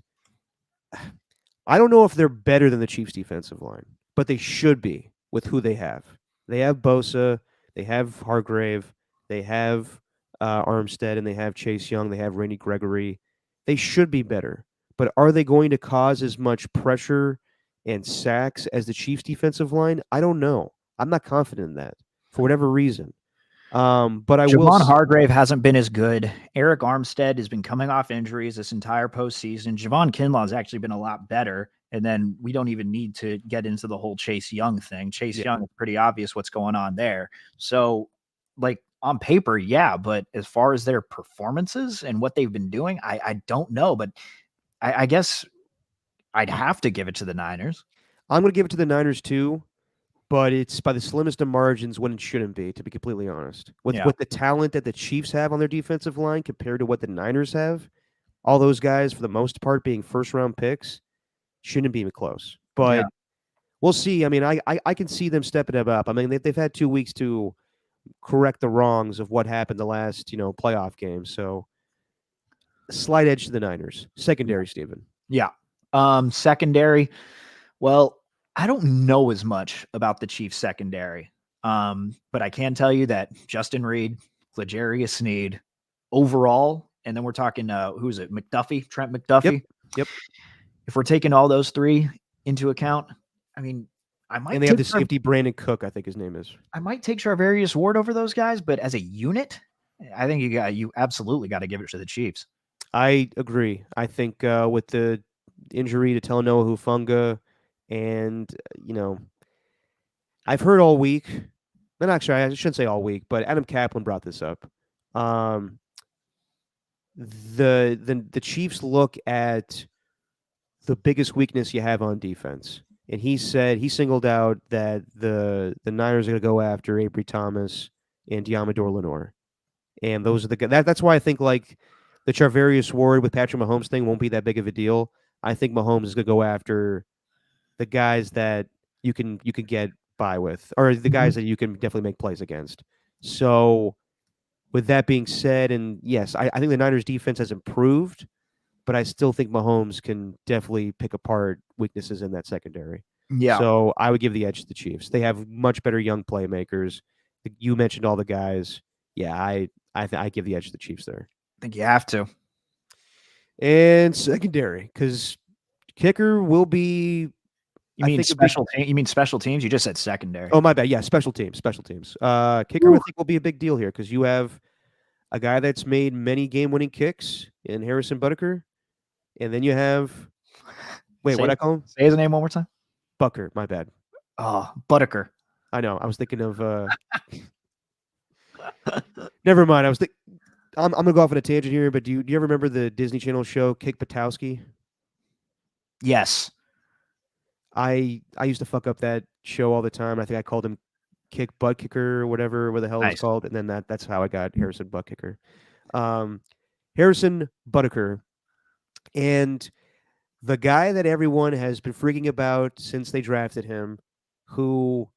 I don't know if they're better than the Chiefs defensive line, but they should be with who they have. They have Bosa, they have Hargrave, they have Armstead, and they have Chase Young, they have Randy Gregory. They should be better. But are they going to cause as much pressure and sacks as the Chiefs defensive line? I don't know. I'm not confident in that for whatever reason. But I will. Javon Hargrave hasn't been as good. Eric Armstead has been coming off injuries this entire postseason. Javon Kinlaw has actually been a lot better. And then we don't even need to get into the whole Chase Young thing. Chase Young, is pretty obvious what's going on there. So, like on paper, yeah, but as far as their performances and what they've been doing, I don't know. But I guess I'd have to give it to the Niners. I'm going to give it to the Niners too, but it's by the slimmest of margins when it shouldn't be, to be completely honest. With the talent that the Chiefs have on their defensive line compared to what the Niners have, all those guys, for the most part, being first-round picks, shouldn't be even close. But we'll see. I mean, I can see them stepping it up. I mean, they've had 2 weeks to correct the wrongs of what happened the last, playoff game. So, slight edge to the Niners. Secondary, Steven. Yeah. Secondary, well, I don't know as much about the Chiefs secondary, but I can tell you that Justin Reed, L'Jarius Sneed, overall, and then we're talking, who's it? McDuffie, Trent McDuffie. Yep. If we're taking all those three into account, I mean, I might. And they have the safety Brandon Cook, I think his name is. I might take Charvarius Ward over those guys, but as a unit, I think you absolutely got to give it to the Chiefs. I agree. I think with the injury to Talanoa Hufanga, and I've heard all week, and actually I shouldn't say all week, but Adam Kaplan brought this up. The Chiefs look at the biggest weakness you have on defense, and he singled out that the Niners are going to go after Avery Thomas and Diamador Lenore, and those are the guys. That's why I think like the Charvarius Ward with Patrick Mahomes thing won't be that big of a deal. I think Mahomes is going to go after the guys that you can get by with, or the guys that you can definitely make plays against. So, with that being said, and yes, I think the Niners defense has improved, but I still think Mahomes can definitely pick apart weaknesses in that secondary. Yeah. So I would give the edge to the Chiefs. They have much better young playmakers. You mentioned all the guys. Yeah, I give the edge to the Chiefs there. I think you have to. And secondary, because kicker will be. You mean special teams? You just said secondary. Oh, my bad. Yeah, special teams. Kicker, I think, will be a big deal here because you have a guy that's made many game-winning kicks in Harrison Butker, and then you have. Wait, what I call him? Say his name one more time. Bucker. My bad. Oh, Butker. I know. I was thinking of. Never mind. I'm gonna go off on a tangent here, but do you ever remember the Disney Channel show Kick Buttowski? Yes. I used to fuck up that show all the time. I think I called him Kick Butt Kicker or whatever the hell it's called, and then that's how I got Harrison Butt Kicker. Harrison Butker, and the guy that everyone has been freaking about since they drafted him, who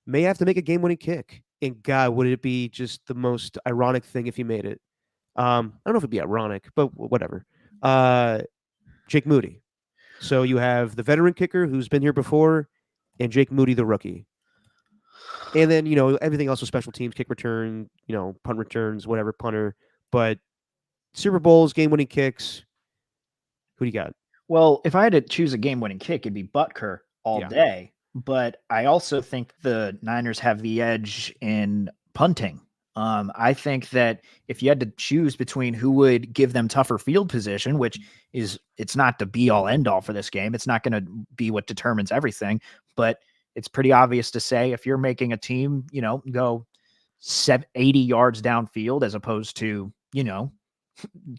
may have to make a game-winning kick And God, would it be just the most ironic thing if he made it? I don't know if it'd be ironic, but whatever. Jake Moody. So you have the veteran kicker who's been here before, and Jake Moody, the rookie. And then, everything else with special teams, kick return, punt returns, whatever, punter. But Super Bowls, game winning kicks. Who do you got? Well, if I had to choose a game-winning kick, it'd be Butker all Yeah. day. But I also think the Niners have the edge in punting. I think that if you had to choose between who would give them tougher field position, which it's not the be-all end-all for this game, it's not going to be what determines everything, but it's pretty obvious to say if you're making a team, go 80 yards downfield as opposed to,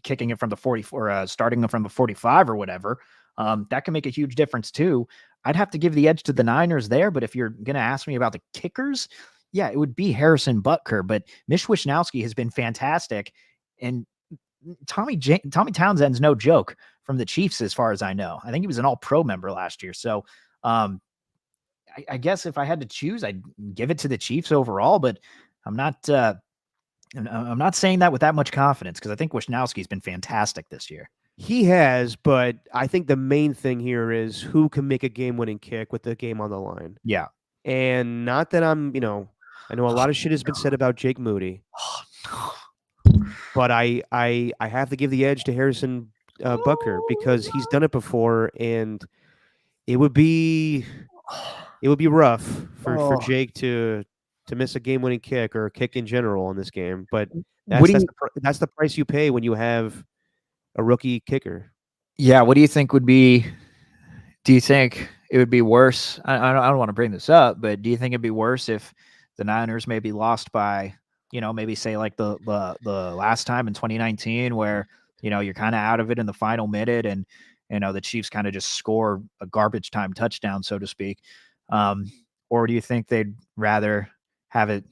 kicking it from the 40 or starting them from the 45 or whatever, that can make a huge difference too. I'd have to give the edge to the Niners there, but if you're going to ask me about the kickers, yeah, it would be Harrison Butker, but Mitch Wishnowsky has been fantastic. And Tommy Townsend's no joke from the Chiefs, as far as I know. I think he was an all-pro member last year. So I guess if I had to choose, I'd give it to the Chiefs overall, but I'm not saying that with that much confidence because I think Wishnowski's been fantastic this year. He has, but I think the main thing here is who can make a game-winning kick with the game on the line. Yeah. And not that I'm, I know a lot of shit has been said about Jake Moody, but I have to give the edge to Harrison Butker because he's done it before, and it would be rough for Jake to miss a game-winning kick or a kick in general in this game. But that's the price you pay when you have a rookie kicker. Yeah. What do you think would be? Do you think it would be worse? I don't want to bring this up, but do you think it'd be worse if the Niners maybe lost by, maybe say like the last time in 2019 where, you're kind of out of it in the final minute and, the Chiefs kind of just score a garbage time touchdown, so to speak. Or do you think they'd rather have it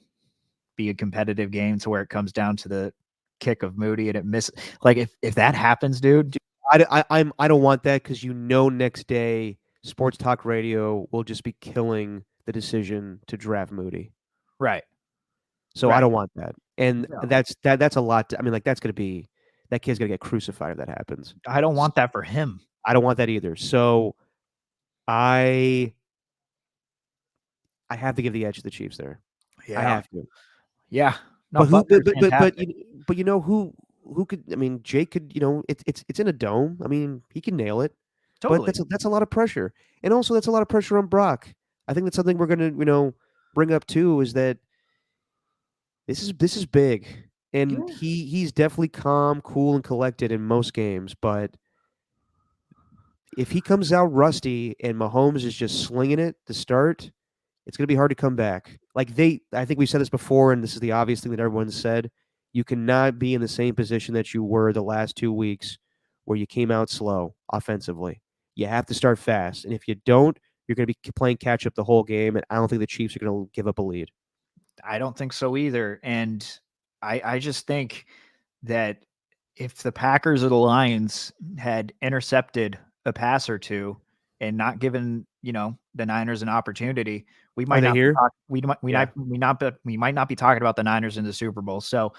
be a competitive game to where it comes down to the kick of Moody and it misses? Like if that happens, dude, I don't want that because next day sports talk radio will just be killing the decision to draft Moody. Right. So right. I don't want that, and that's a lot. That's gonna be that kid's gonna get crucified if that happens. I don't want that for him. I don't want that either. So I have to give the edge to the Chiefs there. Yeah. I have to. Yeah. No, but who could? Jake could. It's in a dome. He can nail it. Totally. But that's a lot of pressure, and also that's a lot of pressure on Brock. I think that's something we're gonna bring up too. Is that this is big, and he's definitely calm, cool, and collected in most games, but if he comes out rusty and Mahomes is just slinging it to start, it's going to be hard to come back. I think we've said this before, and this is the obvious thing that everyone's said. You cannot be in the same position that you were the last 2 weeks where you came out slow offensively. You have to start fast. And if you don't, you're going to be playing catch up the whole game. And I don't think the Chiefs are going to give up a lead. I don't think so either. And I just think that if the Packers or the Lions had intercepted a pass or two and not given, the Niners an opportunity, we might not here. We might not be talking about the Niners in the Super Bowl. So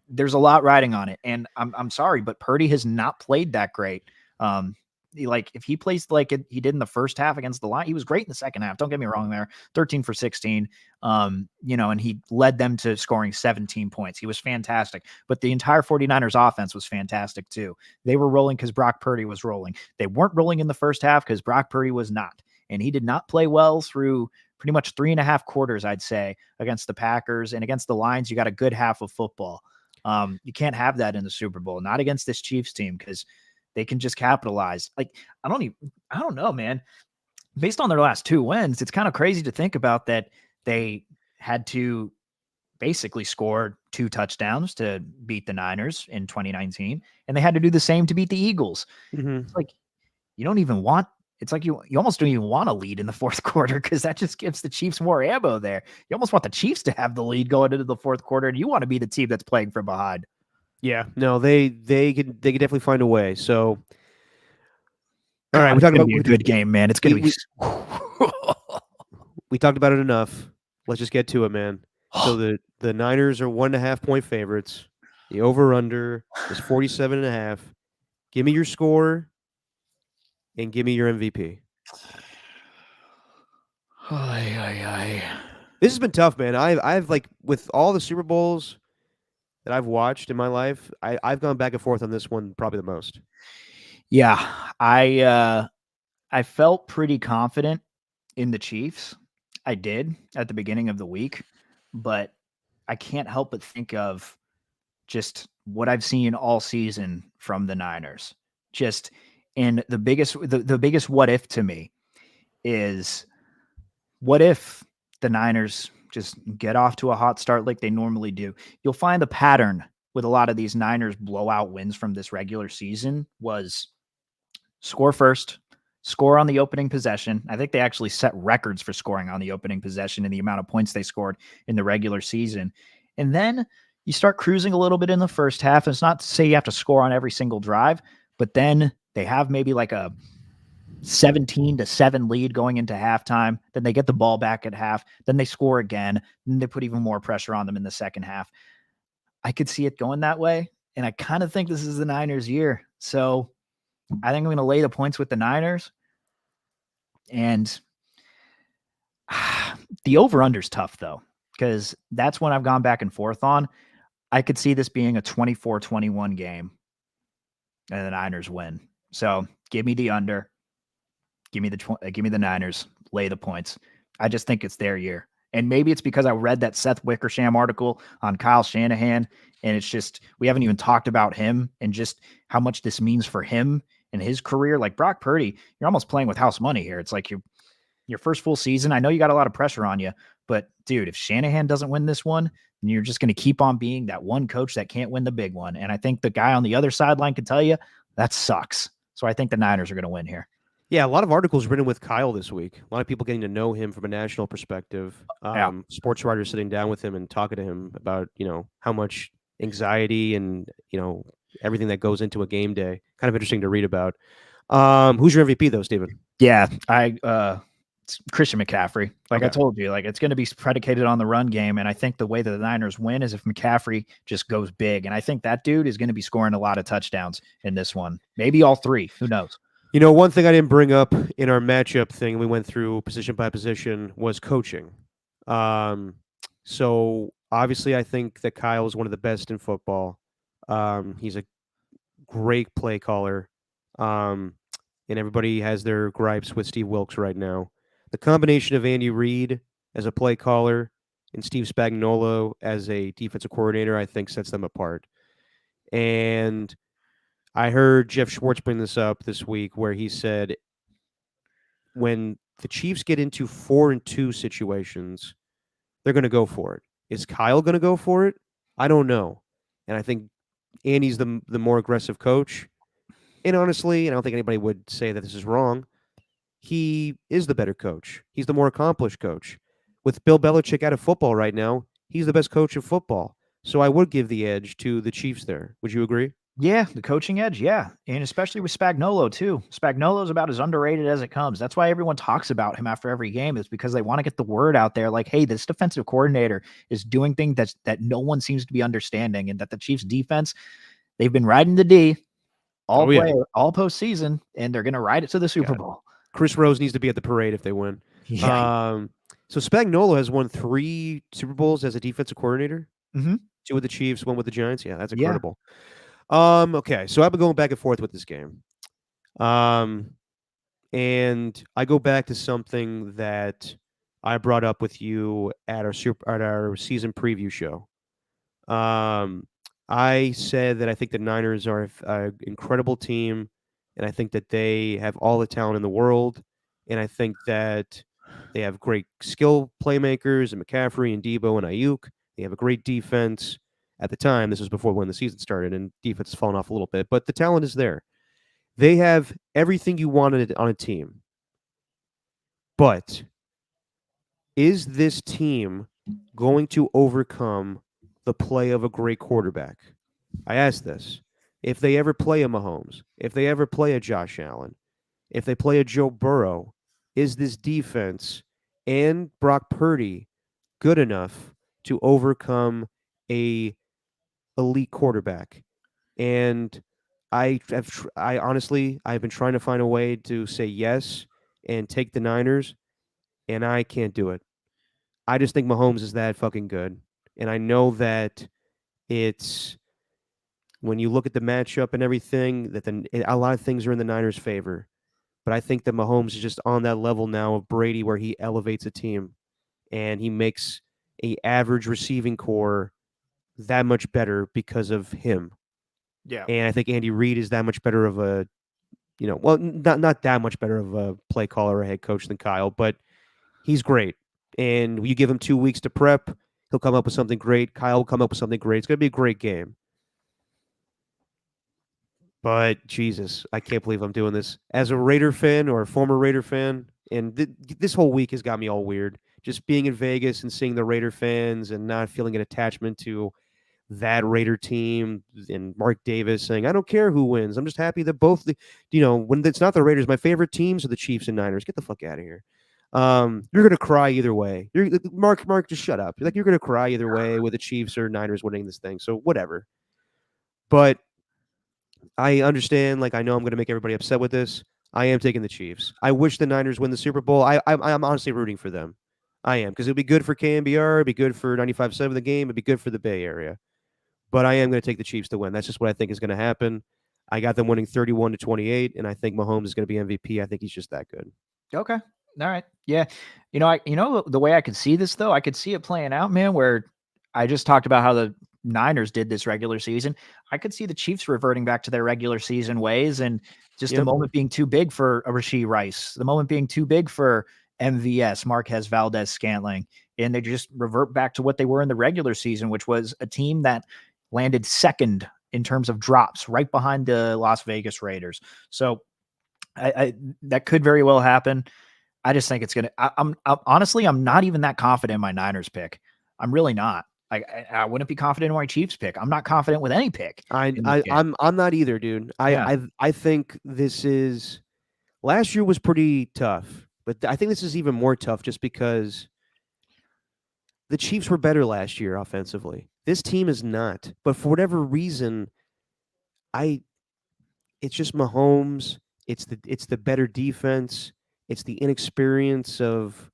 there's a lot riding on it. And I'm sorry, but Purdy has not played that great. If he plays like he did in the first half against the Lions, he was great in the second half. Don't get me wrong there. 13 for 16. And he led them to scoring 17 points. He was fantastic. But the entire 49ers offense was fantastic too. They were rolling because Brock Purdy was rolling. They weren't rolling in the first half because Brock Purdy was not. And he did not play well through pretty much 3.5 quarters, I'd say, against the Packers. And against the Lions, you got a good half of football. You can't have that in the Super Bowl, not against this Chiefs team, because they can just capitalize. I don't know, man. Based on their last 2 wins, it's kind of crazy to think about that they had to basically score 2 touchdowns to beat the Niners in 2019, and they had to do the same to beat the Eagles. Mm-hmm. It's like you almost don't even want to lead in the fourth quarter because that just gives the Chiefs more ammo there. You almost want the Chiefs to have the lead going into the fourth quarter, and you want to be the team that's playing from behind. Yeah, no, they could definitely find a way. So, all right, we talked about a good game, man. It's gonna be. We talked about it enough. let's just get to it, man. So the Niners are 1.5-point favorites. The over/under is 47.5. Give me your score and give me your MVP. Ay, ay, ay. This has been tough, man. I've like with all the Super Bowls that I've watched in my life, I've gone back and forth on this one probably the most. Yeah, I felt pretty confident in the Chiefs. I did at the beginning of the week, but I can't help but think of just what I've seen all season from the Niners. Just and the biggest what if to me is what if the Niners just get off to a hot start like they normally do? You'll find the pattern with a lot of these Niners blowout wins from this regular season was score first, score on the opening possession. I think they actually set records for scoring on the opening possession and the amount of points they scored in the regular season. And then you start cruising a little bit in the first half. And it's not to say you have to score on every single drive, but then they have maybe like a 17-7 lead going into halftime. Then they get the ball back at half. Then they score again. Then they put even more pressure on them in the second half. I could see it going that way. And I kind of think this is the Niners' year. So I think I'm going to lay the points with the Niners. And the over-under's tough, though, because that's when I've gone back and forth on. I could see this being a 24-21 game and the Niners win. So give me the under. Give me the Niners. Lay the points. I just think it's their year. And maybe it's because I read that Seth Wickersham article on Kyle Shanahan, and it's just we haven't even talked about him and just how much this means for him and his career. Like Brock Purdy, you're almost playing with house money here. It's like your first full season. I know you got a lot of pressure on you, but dude, if Shanahan doesn't win this one, then you're just going to keep on being that one coach that can't win the big one. And I think the guy on the other sideline can tell you that sucks. So I think the Niners are going to win here. Yeah, a lot of articles written with Kyle this week. A lot of people getting to know him from a national perspective. Sports writers sitting down with him and talking to him about, how much anxiety and, everything that goes into a game day. Kind of interesting to read about. Who's your MVP though, Steven? Yeah, it's Christian McCaffrey. Like Okay. I told you, like it's going to be predicated on the run game. And I think the way that the Niners win is if McCaffrey just goes big. And I think that dude is going to be scoring a lot of touchdowns in this one. Maybe all three. Who knows? One thing I didn't bring up in our matchup thing, we went through position by position, was coaching. So obviously I think that Kyle is one of the best in football. He's a great play caller. And everybody has their gripes with Steve Wilkes right now. The combination of Andy Reid as a play caller and Steve Spagnuolo as a defensive coordinator, I think sets them apart. And I heard Jeff Schwartz bring this up this week where he said when the Chiefs get into 4-2 situations, they're going to go for it. Is Kyle going to go for it? I don't know. And I think Andy's the more aggressive coach. And honestly, I don't think anybody would say that this is wrong. He is the better coach. He's the more accomplished coach. With Bill Belichick out of football right now, he's the best coach of football. So I would give the edge to the Chiefs there. Would you agree? Yeah, the coaching edge, yeah. And especially with Spagnuolo, too. Spagnuolo's about as underrated as it comes. That's why everyone talks about him after every game, is because they want to get the word out there like, hey, this defensive coordinator is doing things that no one seems to be understanding, and that the Chiefs defense, they've been riding the D all postseason, and they're going to ride it to the Super Bowl. Chris Rose needs to be at the parade if they win. Yeah. So Spagnuolo has won 3 Super Bowls as a defensive coordinator. Mm-hmm. 2 with the Chiefs, 1 with the Giants. Yeah, that's Yeah. incredible. Okay, so I've been going back and forth with this game. And I go back to something that I brought up with you at our season preview show. I said that I think the Niners are an incredible team, and I think that they have all the talent in the world, and I think that they have great skill playmakers and McCaffrey and Debo and Ayuk. They have a great defense. At the time, this was before when the season started, and defense has fallen off a little bit, but the talent is there. They have everything you wanted on a team. But is this team going to overcome the play of a great quarterback? I ask this. If they ever play a Mahomes, if they ever play a Josh Allen, if they play a Joe Burrow, is this defense and Brock Purdy good enough to overcome a elite quarterback. And I honestly, I've been trying to find a way to say yes and take the Niners, and I can't do it. I just think Mahomes is that fucking good. And I know that it's when you look at the matchup and everything, that a lot of things are in the Niners' favor. But I think that Mahomes is just on that level now of Brady where he elevates a team and he makes a average receiving core that much better because of him. Yeah. And I think Andy Reid is that much better of a, well, not that much better of a play caller or a head coach than Kyle, but he's great. And you give him 2 weeks to prep, he'll come up with something great. Kyle will come up with something great. It's going to be a great game. But Jesus, I can't believe I'm doing this as a Raider fan or a former Raider fan. And this whole week has got me all weird. Just being in Vegas and seeing the Raider fans and not feeling an attachment to that Raider team, and Mark Davis saying, I don't care who wins. I'm just happy that both when it's not the Raiders, my favorite teams are the Chiefs and Niners. Get the fuck out of here. You're gonna cry either way. Mark, just shut up. You're gonna cry either way with the Chiefs or Niners winning this thing. So whatever. But I understand. Like, I know I'm gonna make everybody upset with this. I am taking the Chiefs. I wish the Niners win the Super Bowl. I'm honestly rooting for them. I am, because it'd be good for KMBR, it'd be good for 95.7 the game, it'd be good for the Bay Area. But I am going to take the Chiefs to win. That's just what I think is going to happen. I got them winning 31-28, and I think Mahomes is going to be MVP. I think he's just that good. Okay. All right. Yeah. The way I could see this though, I could see it playing out, man, where I just talked about how the Niners did this regular season. I could see the Chiefs reverting back to their regular season ways and just the moment being too big for a Rashee Rice, the moment being too big for MVS, Marquez Valdez Scantling, and they just revert back to what they were in the regular season, which was a team that landed second in terms of drops, right behind the Las Vegas Raiders. So I that could very well happen. I just think it's gonna. I'm honestly, I'm not even that confident in my Niners pick. I'm really not. I wouldn't be confident in my Chiefs pick. I'm not confident with any pick. I'm not either, dude. I think this is last year was pretty tough, but I think this is even more tough just because the Chiefs were better last year offensively. This team is not, but for whatever reason, it's just Mahomes. It's the better defense. It's the inexperience of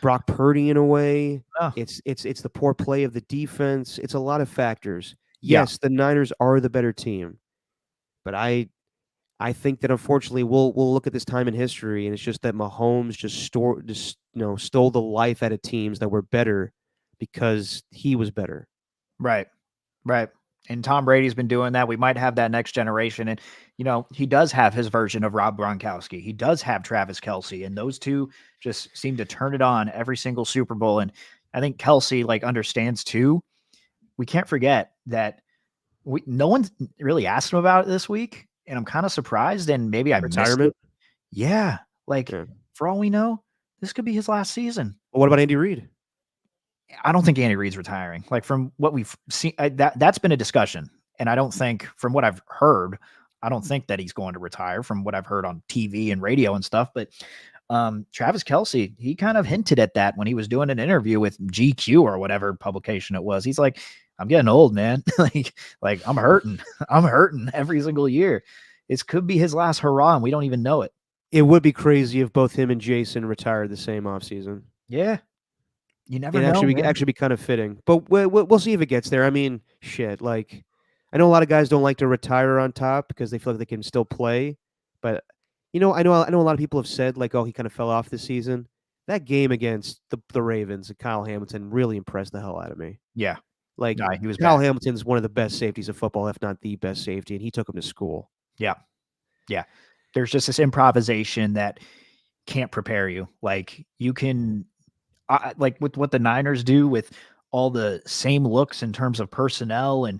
Brock Purdy in a way. Oh. It's the poor play of the defense. It's a lot of factors. Yeah. Yes, the Niners are the better team, but I think that unfortunately we'll look at this time in history, and it's just that Mahomes just stole the life out of teams that were better because he was better. Right. Right. And Tom Brady's been doing that. We might have that next generation. And, he does have his version of Rob Gronkowski. He does have Travis Kelce. And those two just seem to turn it on every single Super Bowl. And I think Kelce understands too. We can't forget that no one's really asked him about it this week. And I'm kind of surprised. And maybe I missed it. Yeah. For all we know, this could be his last season. Well, what about Andy Reid? I don't think Andy Reid's retiring. From what we've seen, that's been a discussion. And I don't think, from what I've heard, I don't think that he's going to retire from what I've heard on TV and radio and stuff. But Travis Kelce, he kind of hinted at that when he was doing an interview with GQ or whatever publication it was. He's like, I'm getting old, man. like I'm hurting. I'm hurting every single year. This could be his last hurrah, and we don't even know it. It would be crazy if both him and Jason retired the same offseason. Yeah. You never know. Actually be kind of fitting, but we'll see if it gets there. I mean, shit. I know a lot of guys don't like to retire on top because they feel like they can still play, but I know a lot of people have said oh, he kind of fell off this season. That game against the Ravens and Kyle Hamilton really impressed the hell out of me. Yeah, he was Kyle Hamilton's one of the best safeties of football, if not the best safety, and he took him to school. Yeah. There's just this improvisation that can't prepare you. You can. With what the Niners do with all the same looks in terms of personnel and,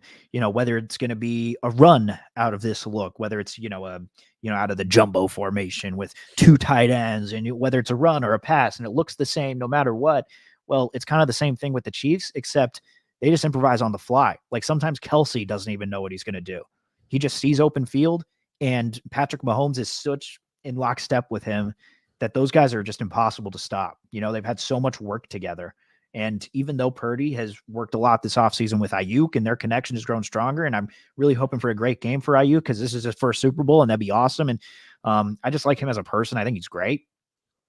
whether it's going to be a run out of this look, whether it's, out of the jumbo formation with two tight ends, and whether it's a run or a pass, and it looks the same no matter what. Well, it's kind of the same thing with the Chiefs, except they just improvise on the fly. Sometimes Kelce doesn't even know what he's going to do. He just sees open field, and Patrick Mahomes is such in lockstep with him that those guys are just impossible to stop. They've had so much work together And even though Purdy has worked a lot this offseason with Ayuk and their connection has grown stronger, and I'm really hoping for a great game for Ayuk because this is his first Super Bowl and that'd be awesome. And I just like him as a person. I think he's great.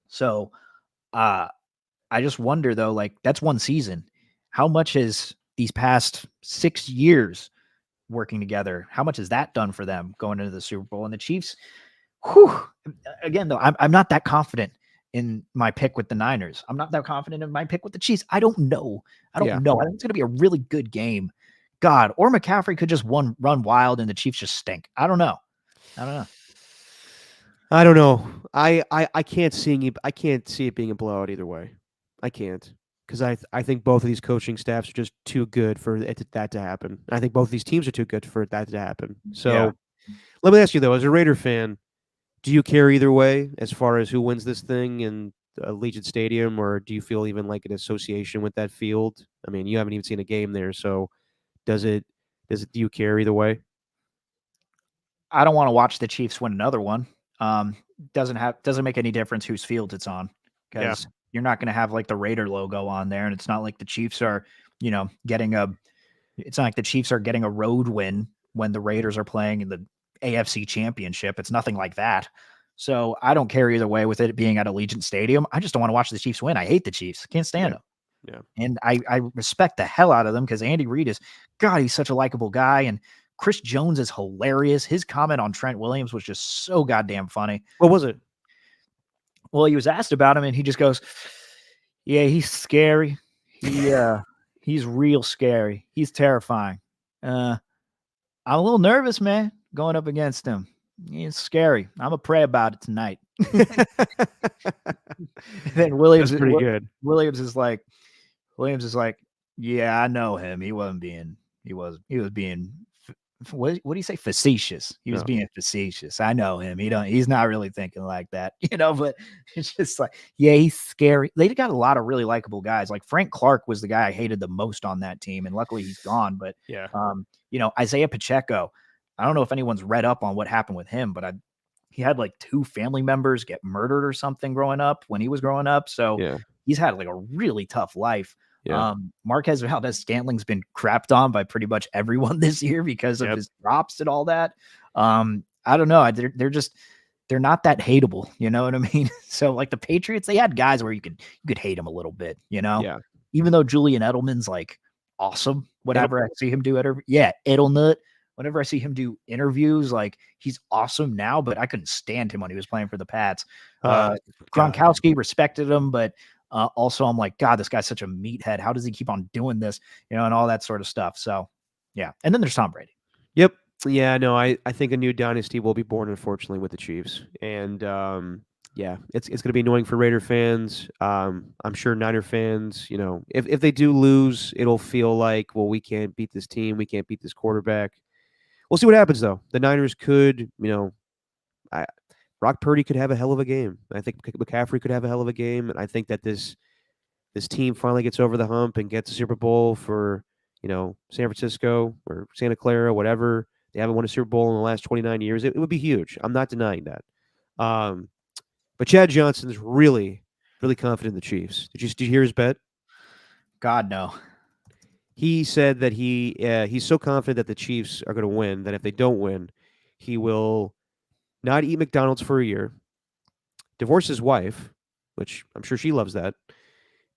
So I just wonder though, like that's one season. How much has these past 6 years working together, how much has that done for them going into the Super Bowl? And the Chiefs, whew, again, though, I'm not that confident in my pick with the Niners. I'm not that confident in my pick with the Chiefs. I don't know. I think it's going to be a really good game. God, or McCaffrey could just run wild and the Chiefs just stink. I don't know. I don't know. I can't see it being a blowout either way. I can't, because I think both of these coaching staffs are just too good for that to happen. I think both of these teams are too good for that to happen. So let me ask you though, as a Raider fan, do you care either way as far as who wins this thing in Allegiant Stadium, or do you feel even like an association with that field? I mean, you haven't even seen a game there, so do you care either way? I don't want to watch the Chiefs win another one. Doesn't make any difference whose field it's on, because you're not going to have like the Raider logo on there, and it's not like the Chiefs are, it's not like the Chiefs are getting a road win when the Raiders are playing in the AFC Championship. It's nothing like that. So I don't care either way with it being at Allegiant Stadium. I just don't want to watch the Chiefs win. I hate the Chiefs. Can't stand them. Yeah. And I respect the hell out of them because Andy Reid he's such a likable guy. And Chris Jones is hilarious. His comment on Trent Williams was just so goddamn funny. What was it? Well, he was asked about him and he just goes, yeah, he's scary. He's real scary. He's terrifying. I'm a little nervous, man, going up against him. It's scary. I'm gonna pray about it tonight. Then Williams is pretty good. Williams is like, yeah, I know him. He was being what do you say? Facetious. He was being facetious. I know him. He's not really thinking like that, but it's just like, yeah, he's scary. They got a lot of really likable guys. Like Frank Clark was the guy I hated the most on that team. And luckily he's gone. But Isaiah Pacheco, I don't know if anyone's read up on what happened with him, but he had like 2 family members get murdered or something when he was growing up. So he's had like a really tough life. Yeah. Marquez Valdez-Scantling's been crapped on by pretty much everyone this year because of his drops and all that. I don't know. They're not that hateable. You know what I mean? So like the Patriots, they had guys where you could hate them a little bit, Yeah. Even though Julian Edelman's like awesome, whatever I see him do Edelnut. Whenever I see him do interviews, like he's awesome now, but I couldn't stand him when he was playing for the Pats. Gronkowski respected him, but also I'm like, God, this guy's such a meathead. How does he keep on doing this? And all that sort of stuff. So yeah. And then there's Tom Brady. Yep. Yeah, no, I think a new dynasty will be born, unfortunately, with the Chiefs. And it's going to be annoying for Raider fans. I'm sure Niner fans, if they do lose, it'll feel like, well, we can't beat this team. We can't beat this quarterback. We'll see what happens, though. The Niners could, Brock Purdy could have a hell of a game. I think McCaffrey could have a hell of a game. And I think that this team finally gets over the hump and gets a Super Bowl for, San Francisco or Santa Clara, whatever. They haven't won a Super Bowl in the last 29 years. It would be huge. I'm not denying that. But Chad Johnson is really, really confident in the Chiefs. Did you hear his bet? God, no. He said that he's so confident that the Chiefs are going to win that if they don't win, he will not eat McDonald's for a year, divorce his wife, which I'm sure she loves that,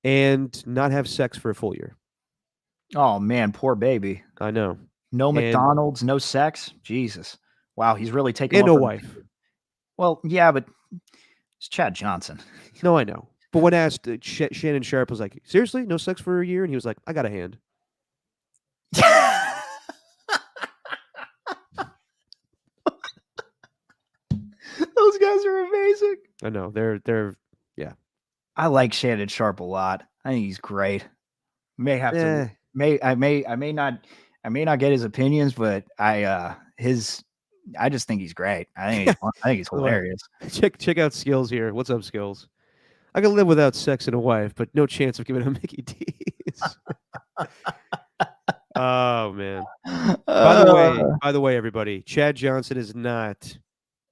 and not have sex for a full year. Oh, man, poor baby. I know. No McDonald's, no sex. Jesus. Wow, he's really taking and no wife. Well, yeah, but it's Chad Johnson. No, I know. But when asked, Shannon Sharp was like, seriously? No sex for a year? And he was like, I got a hand. Those guys are amazing. I know. They're yeah. I like Shannon Sharp a lot. I think he's great. I may not get his opinions, but I just think he's great. I think he's hilarious. Check out Skills here. What's up, Skills? I can live without sex and a wife, but no chance of giving him Mickey D's. Oh man. By the way, everybody, Chad Johnson is not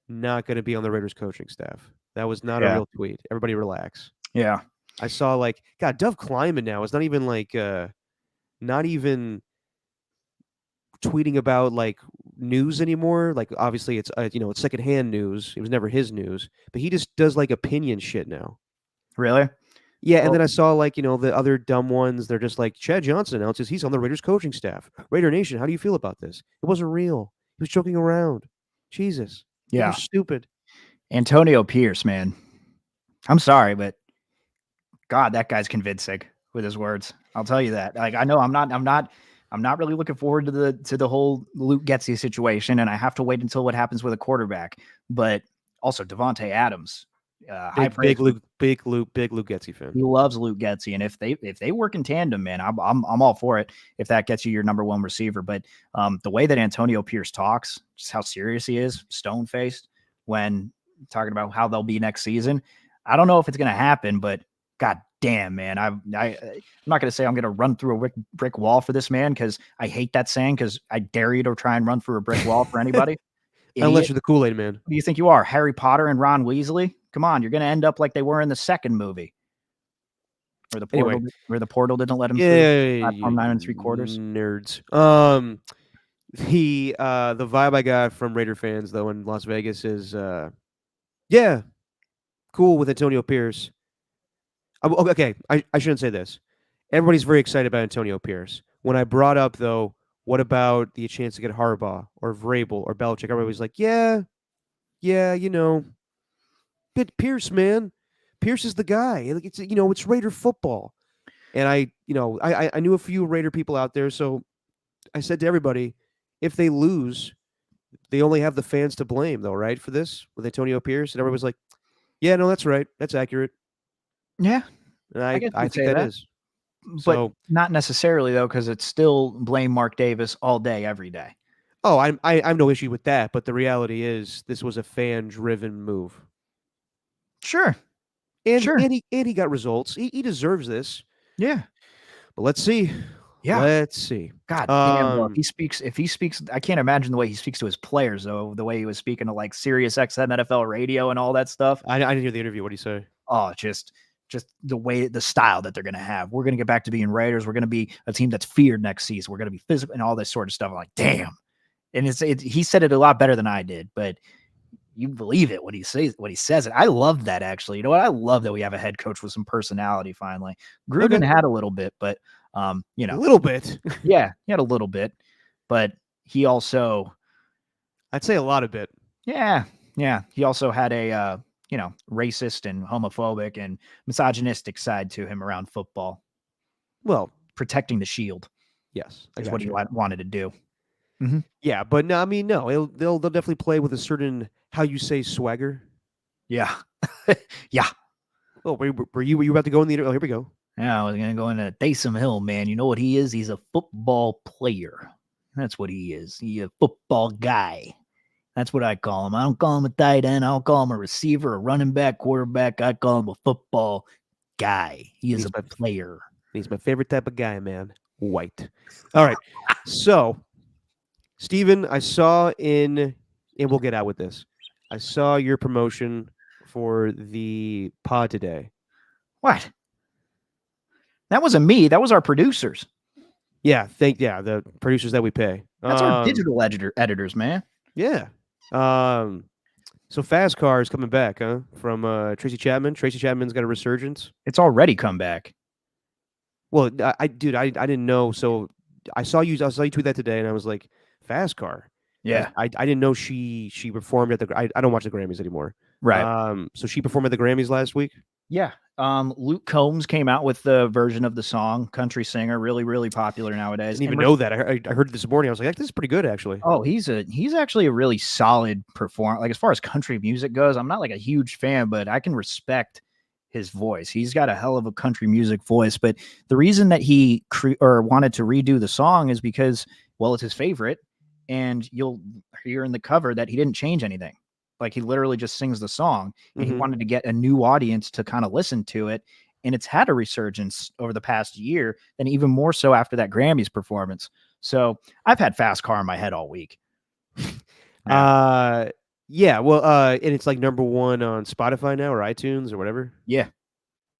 going to be on the Raiders coaching staff. That was not a real tweet. Everybody relax. Yeah. I saw like God, Dove Kleiman now is not even like not even tweeting about like news anymore. Like obviously it's it's secondhand news. It was never his news, but he just does like opinion shit now. Really? Yeah, and Well, then I saw like the other dumb ones. They're just like Chad Johnson announces he's on the Raiders coaching staff. Raider Nation, how do you feel about this? It wasn't real. He was joking around. Jesus, people are yeah. stupid. Antonio Pierce, man. I'm sorry, but God, that guy's convincing with his words. I'll tell you that. Like, I know I'm not really looking forward to the whole Luke Getsy situation, and I have to wait until what happens with a quarterback. But also Devontae Adams, high Big praise. Big Luke Getsy fan. He loves Luke Getsy, and if they work in tandem, man, I'm all for it. If that gets you your number one receiver, but the way that Antonio Pierce talks, just how serious he is, stone faced when talking about how they'll be next season. I don't know if it's going to happen, but God damn, man, I'm not going to say I'm going to run through a brick wall for this man because I hate that saying because I dare you to try and run through a brick wall for anybody. Unless Idiot. you're the Kool-Aid man. Who do you think you are, Harry Potter and Ron Weasley? Come on, you're going to end up like they were in the second movie. Anyway, Where the portal didn't let him through. yeah, Platform 9 3/4. nerds. The vibe I got from Raider fans though in Las Vegas is yeah, cool with Antonio Pierce. Okay, I shouldn't say this. Everybody's very excited about Antonio Pierce. When I brought up though, what about the chance to get Harbaugh or Vrabel or Belichick? Everybody was like, yeah, but Pierce, man, Pierce is the guy. Like it's Raider football. And I knew a few Raider people out there, so I said to everybody, if they lose, they only have the fans to blame, though, right? For this with Antonio Pierce, and everybody was like, "Yeah, no, that's right, that's accurate," Yeah, and I guess I you'd think say that that, is. but So, not necessarily though, because it's still blame Mark Davis all day, every day. oh, I have no issue with that, but the reality is this was a fan-driven move, Sure, and sure, he got results. He deserves this, yeah, but let's see, yeah. let's see. God damn, though, if he speaks, I can't imagine the way he speaks to his players though. The way he was speaking to like Sirius XM NFL radio and all that stuff. I didn't hear the interview. What do you say? Oh, just the style that they're going to have. We're going to get back to being Raiders. We're going to be a team that's feared next season. We're going to be physical and all this sort of stuff. I'm like, damn. And he said it a lot better than I did, but you believe it when he says it. I love that actually. You know what? I love that we have a head coach with some personality finally. Gruden Okay, had a little bit, but a little bit. yeah, he had a little bit, but he also, I'd say a lot of bit. yeah, he also had a racist and homophobic and misogynistic side to him around football. Well, Protecting the shield yes, I is got what he you. wanted to do. Yeah, but no, I mean, no, they'll definitely play with a certain how you say swagger. Yeah, yeah. Oh, were you about to go in the? Oh, here we go. Yeah, I was gonna go into Taysom Hill, man. You know what he is? He's a football player. That's what he is. He's a football guy. That's what I call him. I don't call him a tight end. I don't call him a receiver, a running back, quarterback. I call him a football guy. He is a player. He's my favorite type of guy, man. White. All right. So, Steven, I saw and we'll get out with this. I saw your promotion for the pod today. What? That wasn't me. That was our producers. Yeah, the producers that we pay. That's our digital editors, man. Yeah. So Fast Car is coming back, huh? From Tracy Chapman. Tracy Chapman's got a resurgence. It's already come back. Well, I didn't know. So I saw you tweet that today, and I was like, Fast Car. Yeah. I didn't know she performed at the. I don't watch the Grammys anymore. Right. So she performed at the Grammys last week. Yeah. Luke Combs came out with the version of the song, country singer, really, really popular nowadays. Didn't even know that. I heard it this morning. I was like, this is pretty good, actually. Oh, he's actually a really solid performer. Like as far as country music goes, I'm not like a huge fan, but I can respect his voice. He's got a hell of a country music voice. But the reason that he wanted to redo the song is because, well, it's his favorite, and you'll hear in the cover that he didn't change anything. Like he literally just sings the song, and he wanted to get a new audience to kind of listen to it. And it's had a resurgence over the past year, and even more so after that Grammys performance. So I've had Fast Car in my head all week. Yeah. Well, and it's like number one on Spotify now or iTunes or whatever. Yeah.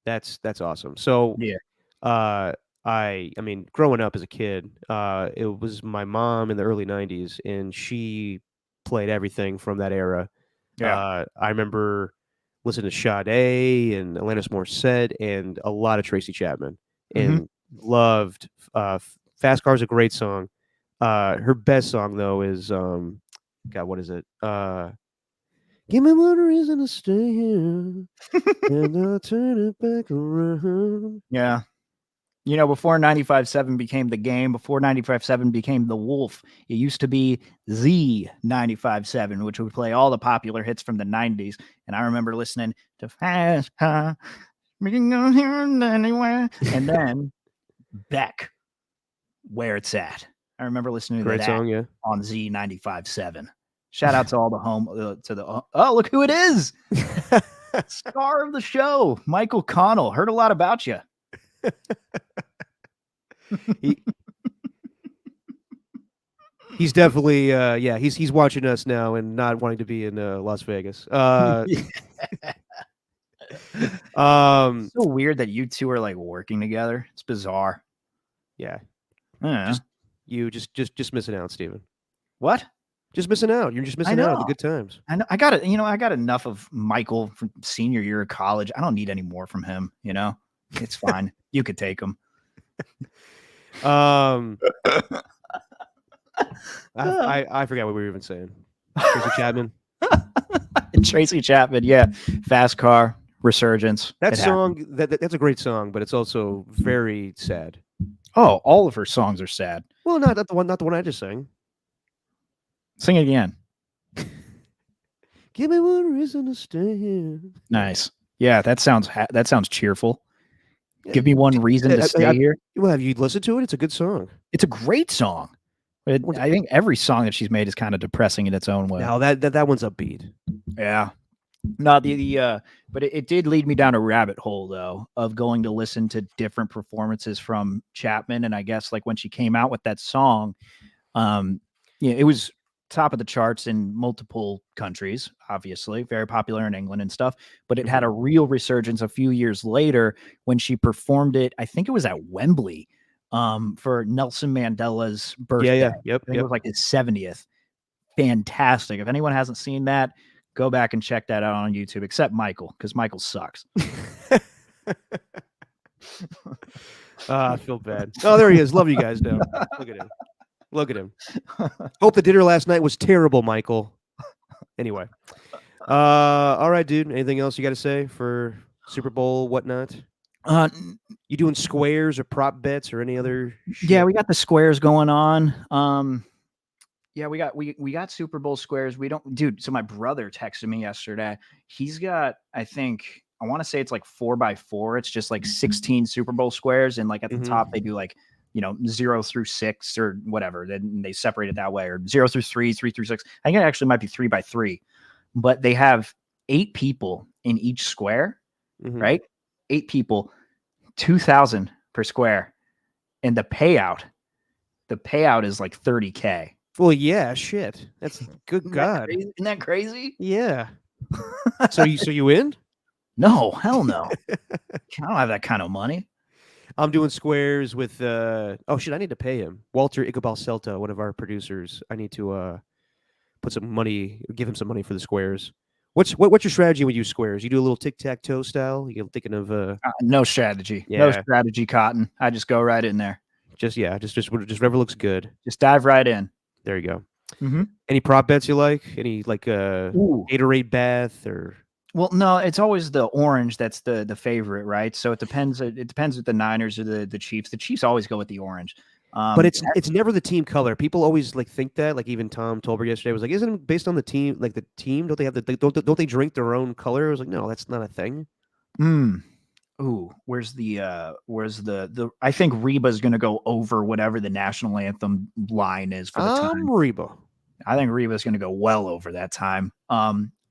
That's awesome. So, Yeah. uh, I mean, growing up as a kid, it was my mom in the early '90s, and she played everything from that era. Yeah. I remember listening to Sade and Alanis Morissette and a lot of Tracy Chapman, Hmm. and loved "Fast Car" is a great song. Her best song though is God, what is it? Give me one reason to stay here, and I'll turn it back around. Yeah. You know, before 95.7 became the game, before 95.7 became the Wolf, it used to be the 95.7, which would play all the popular hits from the 90s. And I remember listening to Fast Car, we can go here and anywhere. And then Beck, Where It's At. I remember listening to Great that song, yeah. on Z95.7. Shout out to all the home, to the, oh, look who it is. Star of the show, Michael Connell. Heard a lot about you. he, he's definitely yeah, he's watching us now and not wanting to be in Las Vegas. It's so weird that you two are like working together. It's bizarre. Yeah. Yeah. Just missing out, Steven. What? Just missing out. You're just missing out on the good times. I know. I got it. You know, I got enough of Michael from senior year of college. I don't need any more from him. You know, it's fine. You could take him. I forgot what we were even saying. Tracy Chapman. Tracy Chapman. Yeah. Fast Car, Resurgence. That song, that's a great song, but it's also very sad. Oh, all of her songs are sad. Well, not the one I just sang. Sing it again. Give me one reason to stay here. Nice. Yeah, that sounds cheerful. Yeah. Give me one reason to stay here. Well, have you listened to it? It's a good song. It's a great song. But I think every song that she's made is kind of depressing in its own way. No, that one's upbeat. Yeah. No, but it did lead me down a rabbit hole though of going to listen to different performances from Chapman, and I guess like when she came out with that song, it was top of the charts in multiple countries, obviously very popular in England and stuff, but it had a real resurgence a few years later when she performed it. I think it was at Wembley for Nelson Mandela's birthday. Yeah. Yep. I think it was like his 70th. Fantastic. If anyone hasn't seen that, go back and check that out on YouTube, except Michael, because Michael sucks. I feel bad. Oh, there he is. Love you guys now. Look at him. Look at him. Hope the dinner last night was terrible, Michael. Anyway. All right, dude. Anything else you got to say for Super Bowl, whatnot? You doing squares or prop bets or any other shit? Yeah, we got the squares going on. Yeah, we got Super Bowl squares. We don't, dude. So my brother texted me yesterday. He's got, I want to say it's like 4x4. It's just like 16 Super Bowl squares, and like at the top they do like 0 through 6 or whatever. Then they separate it that way, or 0 through 3, 3 through 6. I think it actually might be 3x3, but they have 8 people in each square, right? 8 people, 2,000 per square, and the payout is like $30K. Well, yeah, shit. That's good. God, isn't that crazy? Yeah. So you in? No, hell no. I don't have that kind of money. I'm doing squares with oh shit, I need to pay him. Walter Icabal Celta, one of our producers. I need to put some money, give him some money for the squares. What's your strategy when you use squares? You do a little tic-tac-toe style? You're thinking of no strategy. Yeah. No strategy, Cotton. I just go right in there. Just whatever looks good. Just dive right in. There you go. Any prop bets you like? Any like Gatorade bath or? Well, no, it's always the orange that's the favorite, right? So it depends. It depends with the Niners or the Chiefs. The Chiefs always go with the orange. But it's never the team color. People always like think that. Like even Tom Tolbert yesterday was like, "Isn't it based on the team? Like the team? Don't they have don't they drink their own color?" I was like, "No, that's not a thing." Ooh, where's the I think Reba's going to go over whatever the national anthem line is for the time. Reba. I think Reba's going to go well over that time.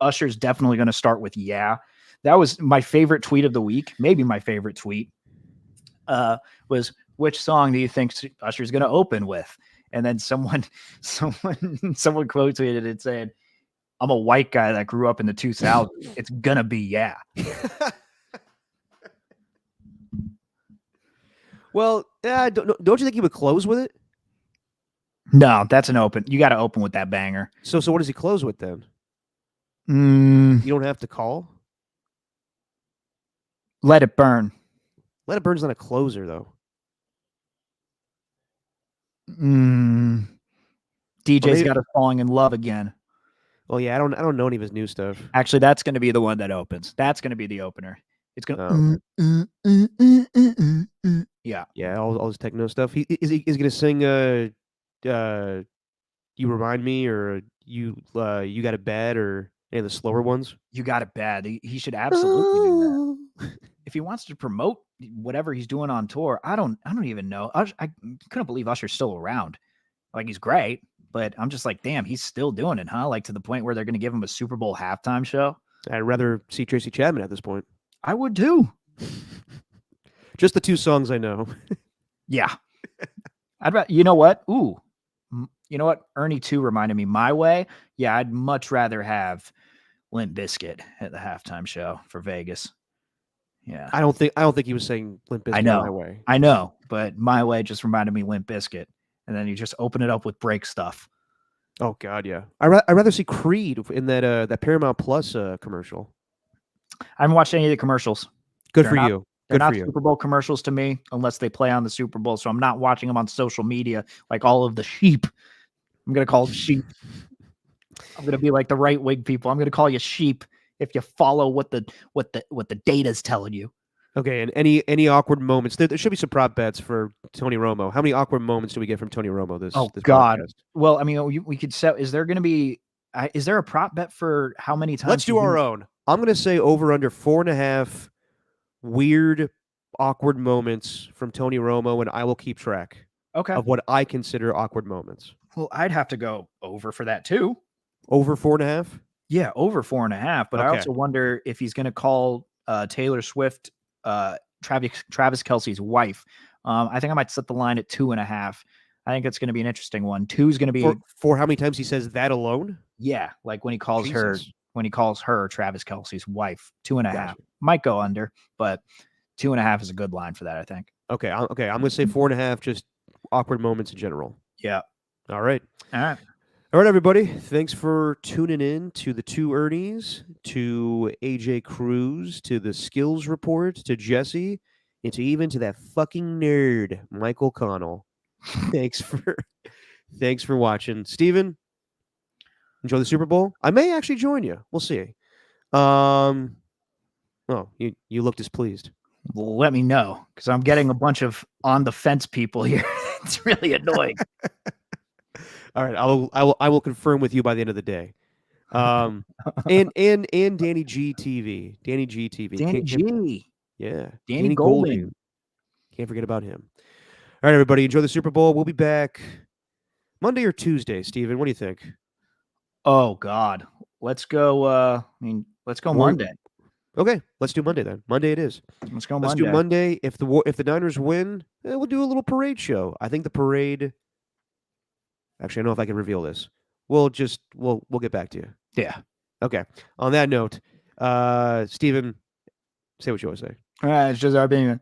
Usher's definitely going to start with yeah. That was my favorite tweet of the week. Maybe my favorite tweet was, which song do you think Usher's going to open with? And then someone quote tweeted it saying, "I'm a white guy that grew up in the 2000s. It's going to be yeah." Well, don't you think he would close with it? No, that's an open. You got to open with that banger. So what does he close with then? Mm, You don't have to call. Let It Burn. Let It Burn's not a closer though. DJ's got us falling in love again. Well, yeah, I don't know any of his new stuff. Actually, that's going to be the one that opens. That's going to be the opener. It's going to. Yeah. Yeah, all his techno stuff. Is going to sing You Remind Me, or You Got It Bad, or any of the slower ones? You Got It Bad. He should absolutely do that. If he wants to promote whatever he's doing on tour, I don't even know. I couldn't believe Usher's still around. Like, he's great, but I'm just like, damn, he's still doing it, huh? Like, to the point where they're going to give him a Super Bowl halftime show. I'd rather see Tracy Chapman at this point. I would too. Just the two songs I know. Yeah. You know what? Ooh, you know what? Ernie 2 reminded me, My Way. Yeah, I'd much rather have Limp Bizkit at the halftime show for Vegas. Yeah. I don't think he was saying Limp Bizkit My Way. I know, but My Way just reminded me Limp Bizkit. And then you just open it up with break stuff. Oh God, yeah. I'd rather see Creed in that Paramount Plus commercial. I haven't watched any of the commercials. Good for you. They're not Super Bowl commercials to me unless they play on the Super Bowl. So I'm not watching them on social media like all of the sheep. I'm going to call them sheep. I'm going to be like the right wing people. I'm going to call you sheep if you follow what the data's telling you. Okay, and any awkward moments? There should be some prop bets for Tony Romo. How many awkward moments do we get from Tony Romo this? Oh this God! Podcast? Well, I mean, we could set. Is there going to be? Is there a prop bet for how many times? Let's do our own. I'm going to say over under 4.5 weird, awkward moments from Tony Romo, and I will keep track. Okay. Of what I consider awkward moments. Well, I'd have to go over for that too. Over 4.5? Yeah, over 4.5. But okay. I also wonder if he's going to call Taylor Swift, Travis Kelce's wife. I think I might set the line at 2.5. I think it's going to be an interesting one. 2 is going to be for how many times he says that alone? Yeah, like when he calls her Travis Kelce's wife. 2.5 gotcha. Might go under, but 2.5 is a good line for that, I think. Okay, I'm going to say 4.5. Just awkward moments in general. Yeah. All right, everybody. Thanks for tuning in to the two Ernies, to AJ Cruz, to the Skills Report, to Jesse, and to that fucking nerd, Michael Connell. Thanks for watching. Steven, enjoy the Super Bowl. I may actually join you. We'll see. Oh, you look displeased. Well, let me know, because I'm getting a bunch of on the fence people here. It's really annoying. All right, I will confirm with you by the end of the day. And Danny G TV. Danny G TV. Danny G. Yeah. Danny Golding. Can't forget about him. All right, everybody, enjoy the Super Bowl. We'll be back Monday or Tuesday, Steven. What do you think? Oh God. Let's go let's go Monday. Okay, let's do Monday then. Monday it is. Let's go Monday. Let's do Monday. If the Niners win, we'll do a little parade show. I think the parade. Actually, I don't know if I can reveal this. We'll get back to you. Yeah. Okay. On that note, Steven, say what you want to say. All right, it's just our opinion.